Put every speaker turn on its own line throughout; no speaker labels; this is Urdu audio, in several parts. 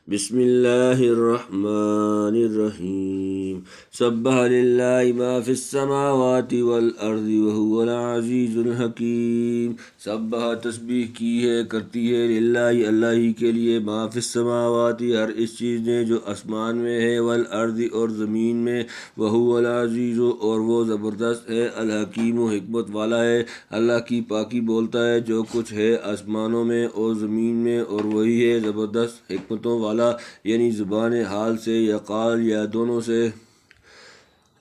بسم اللہ الرحمن الرحیم سبح للہ ما فی السماوات والارض وهو العزیز الحکیم۔ سبح تسبیح کی ہے، کرتی ہے، للہ اللہ ہی کے لیے، ما فی السماوات ہر اس چیز نے جو آسمان میں ہے، والارض اور زمین میں، وهو العزیز اور وہ زبردست ہے، الحکیم حکمت والا ہے۔ اللہ کی پاکی بولتا ہے جو کچھ ہے آسمانوں میں اور زمین میں، اور وہی ہے زبردست حکمتوں والا، یعنی زبان حال سے یا قال یا دونوں سے۔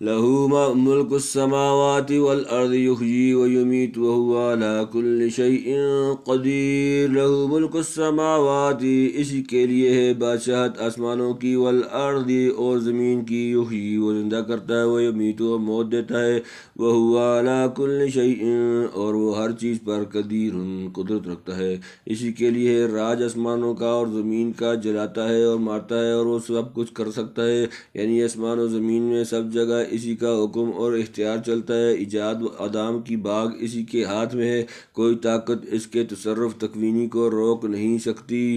لَهُ ملک السماوات والارض یحیی ویمیت وهو علی کل شیء قدیر۔ لَهُ ملک السماوات اسی کے لیے ہے بادشاہت آسمانوں کی، والارض اور زمین کی، یحیی وہ زندہ کرتا ہے، ویمیت وہ موت دیتا ہے، وهو علی کل شیء اور وہ ہر چیز پر قدیر قدرت رکھتا ہے۔ اسی کے لیے ہے راج آسمانوں کا اور زمین کا، جلاتا ہے اور مارتا ہے، اور وہ سب کچھ کر سکتا ہے، یعنی آسمان و زمین میں سب جگہ اسی کا حکم اور اختیار چلتا ہے۔ ایجاد و عدم کی باغ اسی کے ہاتھ میں ہے، کوئی طاقت اس کے تصرف تکوینی کو روک نہیں سکتی۔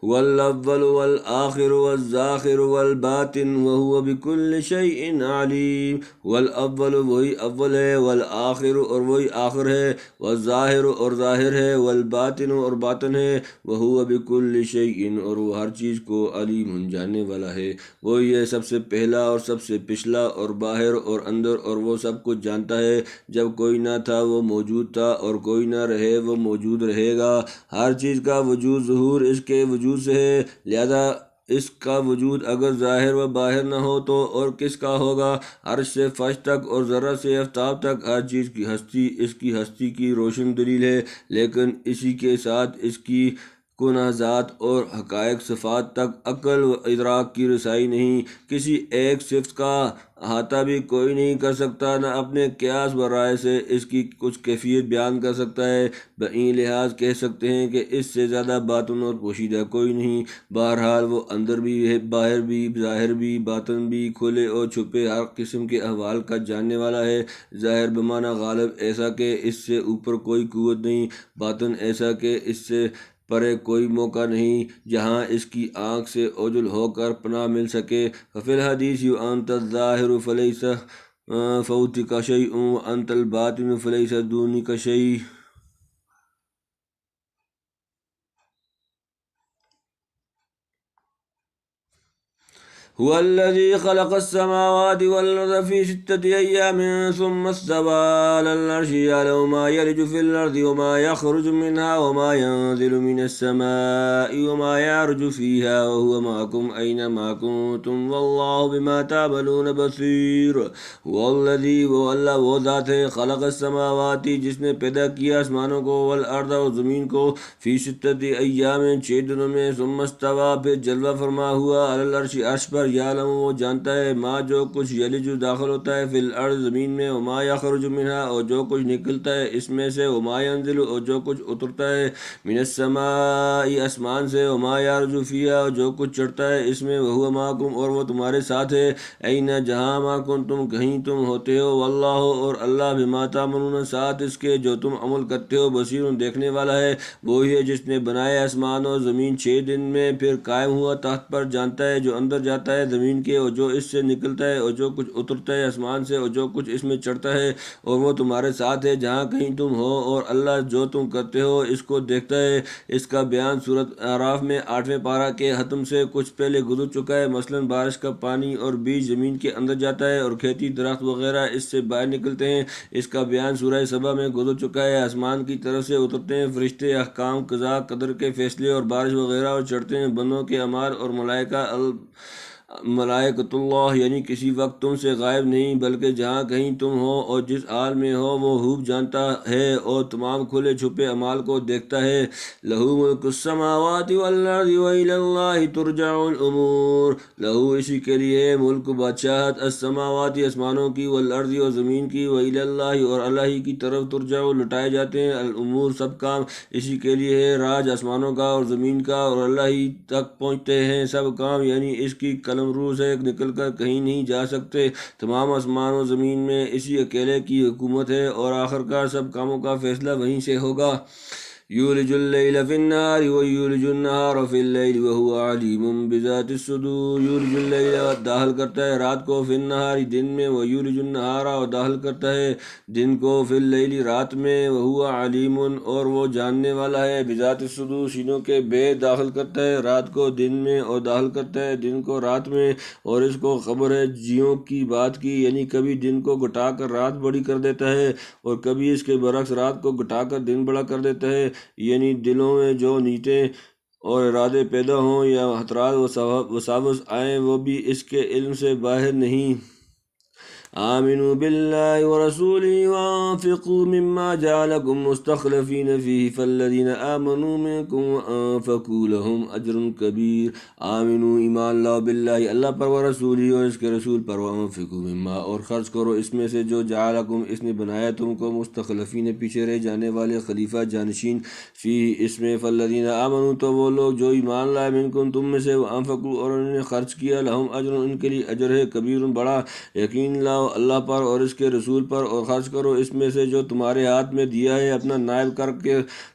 هو الاول والآخر والظاہر والباطن وهو بكل شیء علیم۔ هو الاول وہی اول ہے، والآخر اور وہی آخر ہے، والظاہر اور ظاہر ہے، والباطن اور باطن ہے، وهو بكل شیء اور وہ ہر چیز کو علیم جاننے والا ہے۔ وہی ہے سب سے پہلا اور سب سے پچھلا، اور باہر اور اندر، اور وہ سب کچھ جانتا ہے۔ جب کوئی نہ تھا وہ موجود تھا، اور کوئی نہ رہے وہ موجود رہے گا۔ ہر چیز کا وجود ظہور اس کے وجود سے ہے، لہذا اس کا وجود اگر ظاہر و باہر نہ ہو تو اور کس کا ہوگا؟ عرش سے فرش تک اور ذرہ سے آفتاب تک ہر چیز کی ہستی اس کی ہستی کی روشن دلیل ہے، لیکن اسی کے ساتھ اس کی کنازات اور حقائق صفات تک عقل و ادراک کی رسائی نہیں۔ کسی ایک صفت کا احاطہ بھی کوئی نہیں کر سکتا، نہ اپنے قیاس و رائے سے اس کی کچھ کیفیت بیان کر سکتا ہے۔ بئی لحاظ کہہ سکتے ہیں کہ اس سے زیادہ باطن اور پوشیدہ کوئی نہیں۔ بہرحال وہ اندر بھی ہے، باہر بھی، ظاہر بھی، باطن بھی، کھلے اور چھپے ہر قسم کے احوال کا جاننے والا ہے۔ ظاہر بمعنی غالب ایسا کہ اس سے اوپر کوئی قوت نہیں، باطن ایسا کہ اس سے پرے کوئی موقع نہیں جہاں اس کی آنکھ سے اوجھل ہو کر پناہ مل سکے۔ ففی الحدیث وانت الظاہر فلیس فوقک شیء وانت الباطن فلیس دونک شیء۔ هو الذي خلق السماوات والأرض في 6 أيام ثم استوى على العرش يعلم ما يلج في الأرض وما يخرج منها وما ينزل من السماء وما يعرج فيها وهو معكم أينما كنتم والله بما تعملون بصير۔ هو الذي وہ ذات ہے، خلق السماوات جس نے پیدا کیا آسمانوں کو، والأرض اور زمین کو، فی 6 أيام 6 دنوں میں، ثم استوى پھر جلوہ فرما ہوا، علی العرش عرش پر، یعلم وہ جانتا ہے، ما جو کچھ یلج داخل ہوتا ہے، فی الارض زمین میں، وما یخرج منها اور جو کچھ نکلتا ہے اس میں سے، وما ینزل اور جو کچھ اترتا ہے، من السماء آسمان سے، وما یعرج فیہا اور جو کچھ چڑھتا ہے اس میں، وہو معکم اور وہ تمہارے ساتھ ہے، این جہاں ما کنتم کہیں تم ہوتے ہو، واللہ اور اللہ بما تعملون ساتھ اس کے جو تم عمل کرتے ہو، بصیر دیکھنے والا ہے۔ وہی ہے جس نے بنائے آسمان اور زمین 6 دن میں، پھر قائم ہوا تخت پر، جانتا ہے جو اندر جاتا ہے زمین کے اور جو اس سے نکلتا ہے، اور جو کچھ اترتا ہے آسمان سے اور جو کچھ اس میں چڑھتا ہے، اور وہ تمہارے ساتھ ہے جہاں کہیں تم ہو، اور اللہ جو تم کرتے ہو اس کو دیکھتا ہے۔ اس کا بیان سورۃ اعراف میں 8ویں پارہ کے ختم سے کچھ پہلے گزر چکا ہے۔ مثلا بارش کا پانی اور بیج زمین کے اندر جاتا ہے اور کھیتی درخت وغیرہ اس سے باہر نکلتے ہیں، اس کا بیان سورہ سبا میں گزر چکا ہے۔ آسمان کی طرف سے اترتے ہیں فرشتے، احکام قضا قدر کے فیصلے اور بارش وغیرہ، اور چڑھتے ہیں بندوں کے اعمال، اور ملائکۃ اللہ، یعنی کسی وقت تم سے غائب نہیں بلکہ جہاں کہیں تم ہو اور جس حال میں ہو وہ خوب جانتا ہے اور تمام کھلے چھپے اعمال کو دیکھتا ہے۔ لہ ملک السماوات والارض والی اللہ ترجع الامور۔ لہ اسی کے لیے ملک بادشاہت، السماوات آسمانوں کی، والارض اور زمین کی، والی اللہ اور اللہ ہی کی طرف، ترجع لٹائے جاتے ہیں، الامور سب کام اسی کے لیے ہے، راج آسمانوں کا اور زمین کا، اور اللہ ہی تک پہنچتے ہیں سب کام، یعنی اس کی قلم رو سے نکل کر کہیں نہیں جا سکتے۔ تمام آسمان و زمین میں اسی اکیلے کی حکومت ہے، اور آخر کار سب کاموں کا فیصلہ وہیں سے ہوگا۔ یولج اللیل فی النہار ویولج النہار فی اللیل وہو علیم بذات الصدور۔ یولج اللیل داخل کرتا ہے رات کو، فی النہار دن میں، ویولج النہار اور داخل کرتا ہے دن کو، فی اللیل رات میں، وہو علیم اور وہ جاننے والا ہے، بذات الصدور سینوں کے بید، داخل کرتا ہے رات کو دن میں اور داخل کرتا ہے دن کو رات میں، اور اس کو خبر ہے جیوں کی بات کی، یعنی کبھی دن کو گھٹا کر رات بڑی کر دیتا ہے اور کبھی اس کے برعکس رات کو گھٹا کر دن بڑا کر دیتا ہے، یعنی دلوں میں جو نیتیں اور ارادے پیدا ہوں یا خطرات وساوس آئیں وہ بھی اس کے علم سے باہر نہیں۔ آمنوا بالله ورسوله وانفقوا مما جعلكم مستخلفين فيه فالذين آمنوا منكم وانفقوا لهم اجر كبير۔ آمنوا ایمان لاؤ باللہ اللہ پر، ورسولی اور اس کے رسول پر، وانفقوا مما اور خرچ کرو اس میں سے جو جعلکم اس نے بنایا تم کو، مستخلفین پیچھے رہ جانے والے، خلیفہ جانشین، فی اس میں، فالذین آمنوا تو وہ لوگ جو ایمان لائے، منکم تم میں سے، وانفقوا اور انہوں نے خرچ کیا، لہم اجر ان کے لیے اجر ہے، کبیر بڑا، یقین لاؤ اللہ پر اور اس کے رسول پر اور خرچ کرو اس میں سے جو تمہارے ہاتھ میں دیا ہے اپنا نائب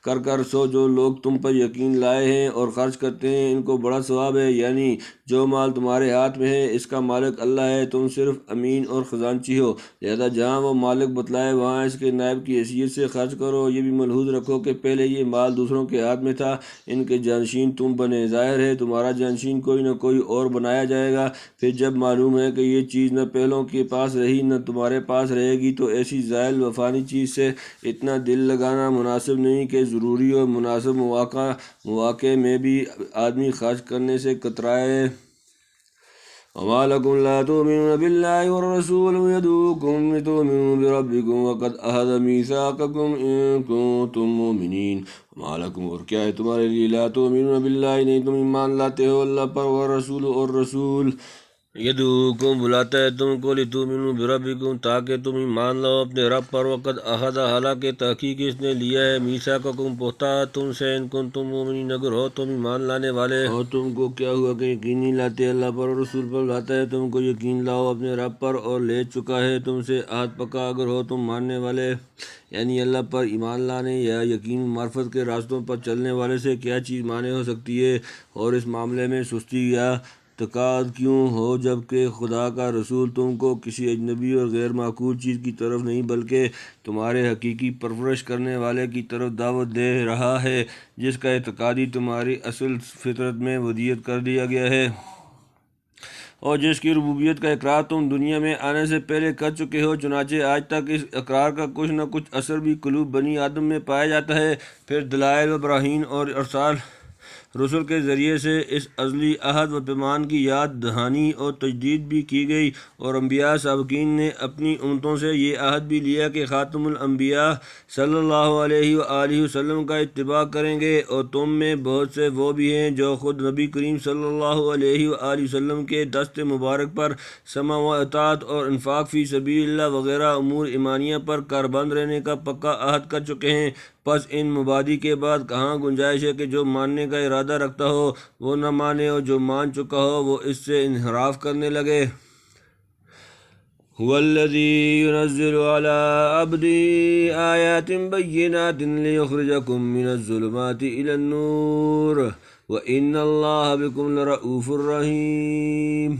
کر سو جو لوگ تم پر یقین لائے ہیں اور خرچ کرتے ہیں ان کو بڑا ثواب ہے، یعنی جو مال تمہارے ہاتھ میں ہے اس کا مالک اللہ ہے، تم صرف امین اور خزانچی ہو، لہذا جہاں وہ مالک بتلائے وہاں اس کے نائب کی حیثیت سے خرچ کرو۔ یہ بھی ملحوظ رکھو کہ پہلے یہ مال دوسروں کے ہاتھ میں تھا، ان کے جانشین تم بنے، ظاہر ہے تمہارا جانشین کوئی نہ کوئی اور بنایا جائے گا، پھر جب معلوم ہے کہ یہ چیز نہ پہلوں کے پاس رہی نہ تمہارے پاس رہے گی تو ایسی زائل و فانی چیز سے اتنا دل لگانا مناسب نہیں کہ ضروری اور مناسب مواقع میں بھی آدمی خرچ کرنے سے کترائے۔ وما لكم لا تؤمنون بالله والرسول يدعوكم لتؤمنوا بربكم وقد أخذ ميثاقكم إن كنتم مؤمنين۔ وما لكم اور کیا ہے تمہارے لیے، لا تؤمنون بالله نہیں تم ایمان لاتے ہو اللہ پر، والرسول اور رسول، یدعوکم بلاتا ہے تم کو، لتؤمنوا بربکم تاکہ تم ایمان لاؤ اپنے رب پر، وقد اخذ حالانکہ تحقیق اس نے لیا ہے، میثاقکم پختہ تم سے، ان کنتم مومنین اگر ہو تم ایمان لانے والے۔ اور تم کو کیا ہوا کہ یقین نہیں لاتے اللہ پر اور رسول پر، بلاتا ہے تم کو یقین لاؤ اپنے رب پر اور لے چکا ہے تم سے عہد پکا اگر ہو تم ماننے والے، یعنی اللہ پر ایمان لانے یا یقین معرفت کے راستوں پر چلنے والے سے کیا چیز مانے ہو سکتی ہے، اور اس معاملے میں سستی یا تکاد کیوں ہو جب کہ خدا کا رسول تم کو کسی اجنبی اور غیر معقول چیز کی طرف نہیں بلکہ تمہارے حقیقی پرورش کرنے والے کی طرف دعوت دے رہا ہے، جس کا اعتقادی تمہاری اصل فطرت میں ودیت کر دیا گیا ہے، اور جس کی ربوبیت کا اقرار تم دنیا میں آنے سے پہلے کر چکے ہو، چنانچہ آج تک اس اقرار کا کچھ نہ کچھ اثر بھی قلوب بنی آدم میں پایا جاتا ہے۔ پھر دلائل و براہین اور ارسال رسل کے ذریعے سے اس ازلی عہد و پیمان کی یاد دہانی اور تجدید بھی کی گئی، اور انبیاء سابقین نے اپنی امتوں سے یہ عہد بھی لیا کہ خاتم الانبیاء صلی اللہ علیہ وآلہ وسلم کا اتباع کریں گے، اور تم میں بہت سے وہ بھی ہیں جو خود نبی کریم صلی اللہ علیہ وآلہ وسلم کے دست مبارک پر سمع و اطاعت اور انفاق فی سبیل اللہ وغیرہ امور ایمانیہ پر کاربند رہنے کا پکا عہد کر چکے ہیں۔ پس ان مبادی کے بعد کہاں گنجائش ہے کہ جو ماننے کا ارادہ رکھتا ہو وہ نہ مانے اور جو مان چکا ہو وہ اس سے انحراف کرنے لگے۔ هو الذی ينزل على عبده آیات بینات لیخرجکم من الظلمات الى النور وان اللہ بکم لرؤوف رحیم۔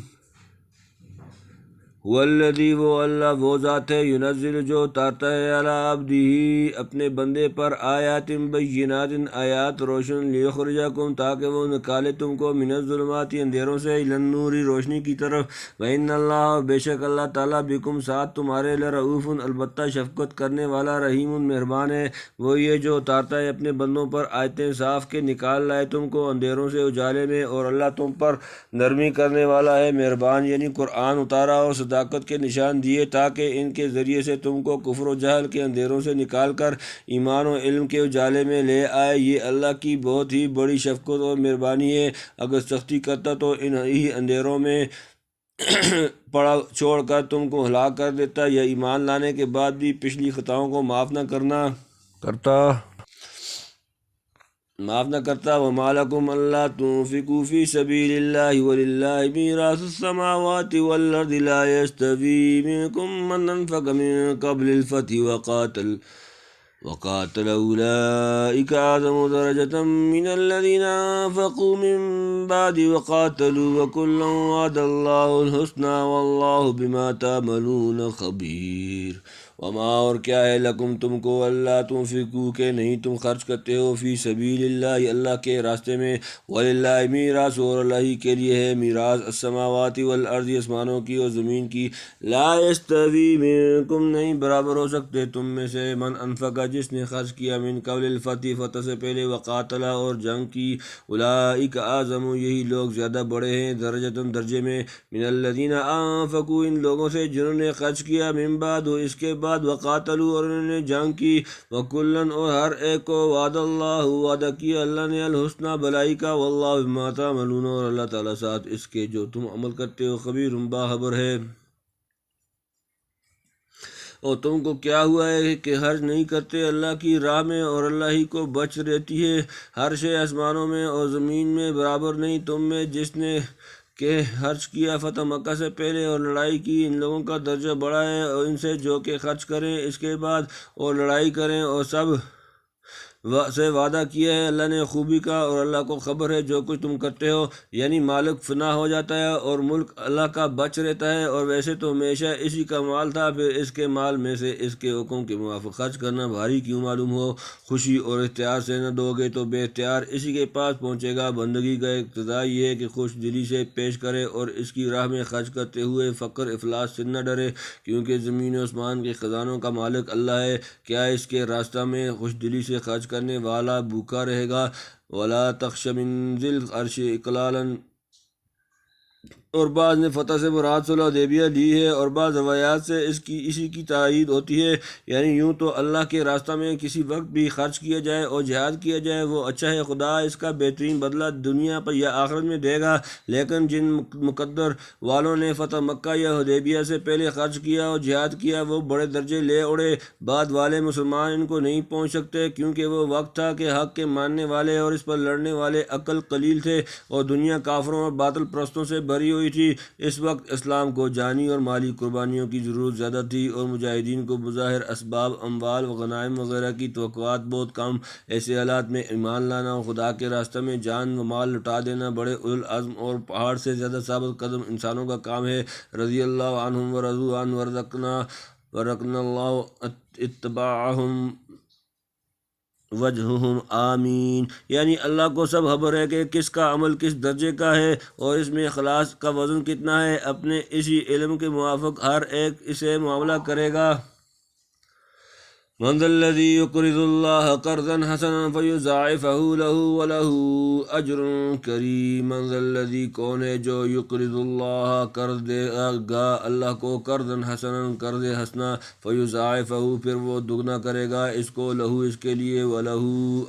والذی وہ اللہ وہ ذات ہے، ینزل جو اتارتا ہے، علی عبدہ اپنے بندے پر، آیات بینات آیات روشن، لیخرجکم تاکہ وہ نکالے تم کو، من الظلمات اندھیروں سے، الی النور روشنی کی طرف، وان اللہ بے شک اللہ تعالیٰ، بکم ساتھ تمہارے، لرؤوف البتہ شفقت کرنے والا، رحیم مہربان ہے۔ وہ یہ جو اتارتا ہے اپنے بندوں پر آیتیں صاف کے نکال لائے تم کو اندھیروں سے اجالے میں، اور اللہ تم پر نرمی کرنے والا ہے، مہربان، یعنی قرآن اتارا اور صداقت کے نشان دیے تاکہ ان کے ذریعے سے تم کو کفر و جہل کے اندھیروں سے نکال کر ایمان و علم کے اجالے میں لے آئے۔ یہ اللہ کی بہت ہی بڑی شفقت اور مہربانی ہے، اگر سختی کرتا تو ان ہی اندھیروں میں پڑا چھوڑ کر تم کو ہلاک کر دیتا، یا ایمان لانے کے بعد بھی پچھلی خطاؤں کو معاف نہ کرتا۔ وما لکم الا تنفقوا فی سبیل اللہ وللہ میراث السماوات والارض لا یستوی منکم من انفق من قبل الفتح وقاتل وقاتل أولئك أعظم درجة من الذين أنفقوا من بعد وقاتلوا وكلا وعد الله الحسنى والله بما تعملون خبير۔ وما اور کیا ہے لکم تم کو اللہ تنفقوا کہ نہیں تم خرچ کرتے ہو فی سبیل اللہ اللہ کے راستے میں، وللہ میراث اور اللہ ہی کے لیے ہے میراث السماوات والارض آسمانوں کی اور زمین کی، لا یستوی منکم نہیں برابر ہو سکتے تم میں سے من انفقا جس نے خرچ کیا من قبل الفتح فتح سے پہلے وقاتلا اور جنگ کی، اولئک اعظم یہی لوگ زیادہ بڑے ہیں درجۃ درجے میں من الذین انفقوا ان لوگوں سے جنہوں نے خرچ کیا من بعد اس کے بعد وقاتلوا اور انہوں نے جنگ کی، وکلن اور ہر ایک کو وعد اللہ وعدہ کیا اللہ نے الحسنى بلائی کا، واللہ بما تعملون اور اللہ تعالیٰ ساتھ اس کے جو تم عمل کرتے ہو خبیر باخبر ہے۔ اور تم کو کیا ہوا ہے کہ حج نہیں کرتے اللہ کی راہ میں اور اللہ ہی کو بچ رہتی ہے، ہر شے آسمانوں میں اور زمین میں برابر نہیں تم میں جس نے کہ خرچ کیا فتح مکہ سے پہلے اور لڑائی کی، ان لوگوں کا درجہ بڑا ہے اور ان سے جو کہ خرچ کریں اس کے بعد اور لڑائی کریں اور سب سے وعدہ کیا ہے اللہ نے خوبی کا، اور اللہ کو خبر ہے جو کچھ تم کرتے ہو، یعنی مالک فنا ہو جاتا ہے اور ملک اللہ کا بچ رہتا ہے، اور ویسے تو ہمیشہ اسی کا مال تھا، پھر اس کے مال میں سے اس کے حکم کے موافق خرچ کرنا بھاری کیوں معلوم ہو، خوشی اور اختیار سے نہ دو گے تو بے اختیار اسی کے پاس پہنچے گا۔ بندگی کا اقتضا یہ ہے کہ خوش دلی سے پیش کرے اور اس کی راہ میں خرچ کرتے ہوئے فقر افلاس سے نہ ڈرے، کیونکہ زمین و آسمان کے خزانوں کا مالک اللہ ہے، کیا اس کے راستہ میں خوش دلی سے خرچ کرنے والا بھوکا رہے گا؟ ولا تخش من ذی العرش اقلالا، اور بعض نے فتح سے مراد صلح حدیبیہ لی ہے اور بعض روایات سے اسی کی تائید ہوتی ہے، یعنی یوں تو اللہ کے راستہ میں کسی وقت بھی خرچ کیا جائے اور جہاد کیا جائے وہ اچھا ہے، خدا اس کا بہترین بدلہ دنیا پر یا آخرت میں دے گا، لیکن جن مقدر والوں نے فتح مکہ یا حدیبیہ سے پہلے خرچ کیا اور جہاد کیا وہ بڑے درجے لے اڑے، بعد والے مسلمان ان کو نہیں پہنچ سکتے، کیونکہ وہ وقت تھا کہ حق کے ماننے والے اور اس پر لڑنے والے عقل قلیل تھے اور دنیا کافروں اور باطل پرستوں سے بھری ہوئی تھی، اس وقت اسلام کو جانی اور مالی قربانیوں کی ضرورت زیادہ تھی اور مجاہدین کو بظاہر اسباب اموال و غنائم وغیرہ کی توقعات بہت کم، ایسے حالات میں ایمان لانا اور خدا کے راستہ میں جان و مال لٹا دینا بڑے اولو العزم اور پہاڑ سے زیادہ ثابت قدم انسانوں کا کام ہے، رضی اللہ عنہم ورضوا عنہ ورزقنا اللہ اتباعہم وجہہم آمین، یعنی اللہ کو سب خبر ہے کہ کس کا عمل کس درجے کا ہے اور اس میں اخلاص کا وزن کتنا ہے، اپنے اسی علم کے موافق ہر ایک اسے معاملہ کرے گا۔ من ذا الذی یقرض اللہ قرضا حسنا فیضاعفہ لہ ولہ اجر کریم، من ذا الذی کون ہے جو یقرض اللہ قرض دے گا اللہ کو قرضا حسنا قرض حسنا، فیضاعفہ پھر وہ دگنا کرے گا اس کو لہو اس کے لیے، ولہ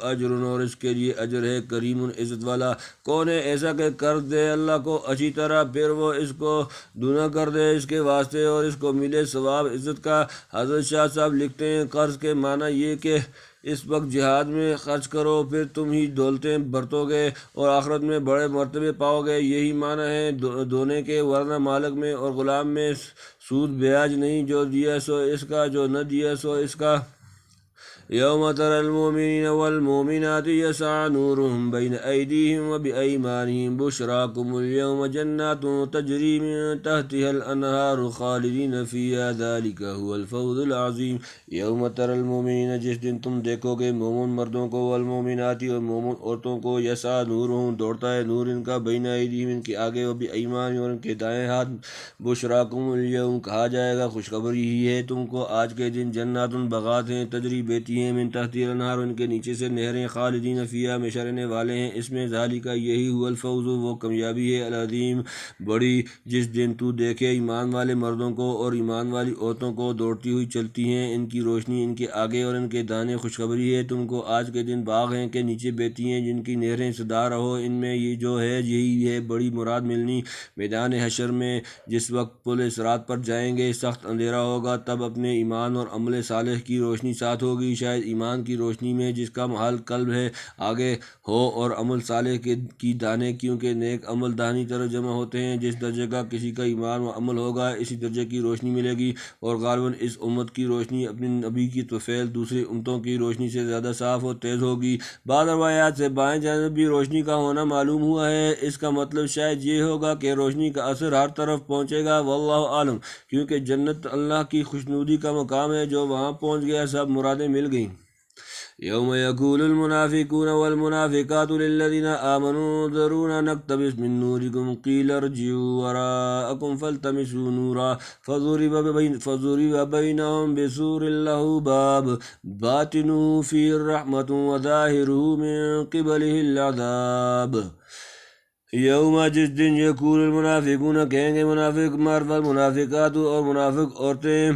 اجر اور اس کے لیے اجر ہے کریم عزت والا، کون ہے ایسا کہ قرض دے اللہ کو اچھی طرح پھر وہ اس کو دونا کر دے اس کے واسطے اور اس کو ملے ثواب عزت کا۔ حضرت شاہ صاحب لکھتے ہیں قرض کے معنی یہ کہ اس وقت جہاد میں خرچ کرو پھر تم ہی دولتیں برتو گے اور آخرت میں بڑے مرتبے پاؤ گے، یہی معنی ہے دونے کے، ورنہ مالک میں اور غلام میں سود بیاج نہیں، جو دیا سو اس کا جو نہ دیا سو اس کا۔ یوم تری المؤمنین والمؤمنات یسعی نورهم بین ایدیہم وبایمانہم بشراکم اليوم جنات تجری من تحتها الانہار خالدین فیہا ذلک هو الفوز العظیم۔ یوم تری المؤمنین جس دن تم دیکھو گے مومن مردوں کو، والمؤمنات اور مومن عورتوں کو، یسعی نورهم دوڑتا ہے نور ان کا، بین ایدیہم ان کے آگے، وبایمانہم اور ان کے دائیں ہاتھ، بشراکم اليوم کہا جائے گا خوشخبری ہی ہے تم کو آج کے دن، جنات باغات ہیں تجری بیتی ہیں من تحتی الانہار ان کے نیچے سے نہریں، خالدین فیہا ہمیشہ رہنے والے ہیں اس میں، ذالک یہی ہوا الفوز وہ کامیابی ہے العظیم بڑی، جس دن تو دیکھے ایمان والے مردوں کو اور ایمان والی عورتوں کو دوڑتی ہوئی چلتی ہیں، ان کی روشنی ان کے آگے اور ان کے دانے، خوشخبری ہے تم کو آج کے دن باغ ہیں کے نیچے بیتی ہیں جن کی نہریں سدا رہو ان میں، یہ جو ہے یہی ہے بڑی مراد ملنی۔ میدان حشر میں جس وقت پل صراط پر جائیں گے سخت اندھیرا ہوگا، تب اپنے ایمان اور عمل صالح کی روشنی ساتھ ہوگی، شاید ایمان کی روشنی میں جس کا محل قلب ہے آگے ہو، اور عمل صالح کی دانے، کیونکہ نیک عمل داہنی طرف جمع ہوتے ہیں۔ جس درجے کا کسی کا ایمان و عمل ہوگا اسی درجے کی روشنی ملے گی، اور غالباً اس امت کی روشنی اپنے نبی کی طفیل دوسری امتوں کی روشنی سے زیادہ صاف اور تیز ہوگی۔ بعض روایات سے بائیں جانب بھی روشنی کا ہونا معلوم ہوا ہے، اس کا مطلب شاید یہ ہوگا کہ روشنی کا اثر ہر طرف پہنچے گا، واللہ عالم، کیونکہ جنت اللہ کی خوشنودی کا مقام ہے، جو وہاں پہنچ گیا سب مرادیں مل گئیں۔ یوم یقول المنافقون والمنافقات للذین آمنوا انظرونا نقتبس من نورکم قیل ارجعوا وراءکم فالتمسوا نورا فضرب بینہم بسور لہ باب باطنہ فیہ الرحمۃ وظاہرہ من قبلہ العذاب۔ یوم، جس دن، یقول المنافقون، کہیں گے منافق مرد، والمنافقات، اور منافق عورتیں،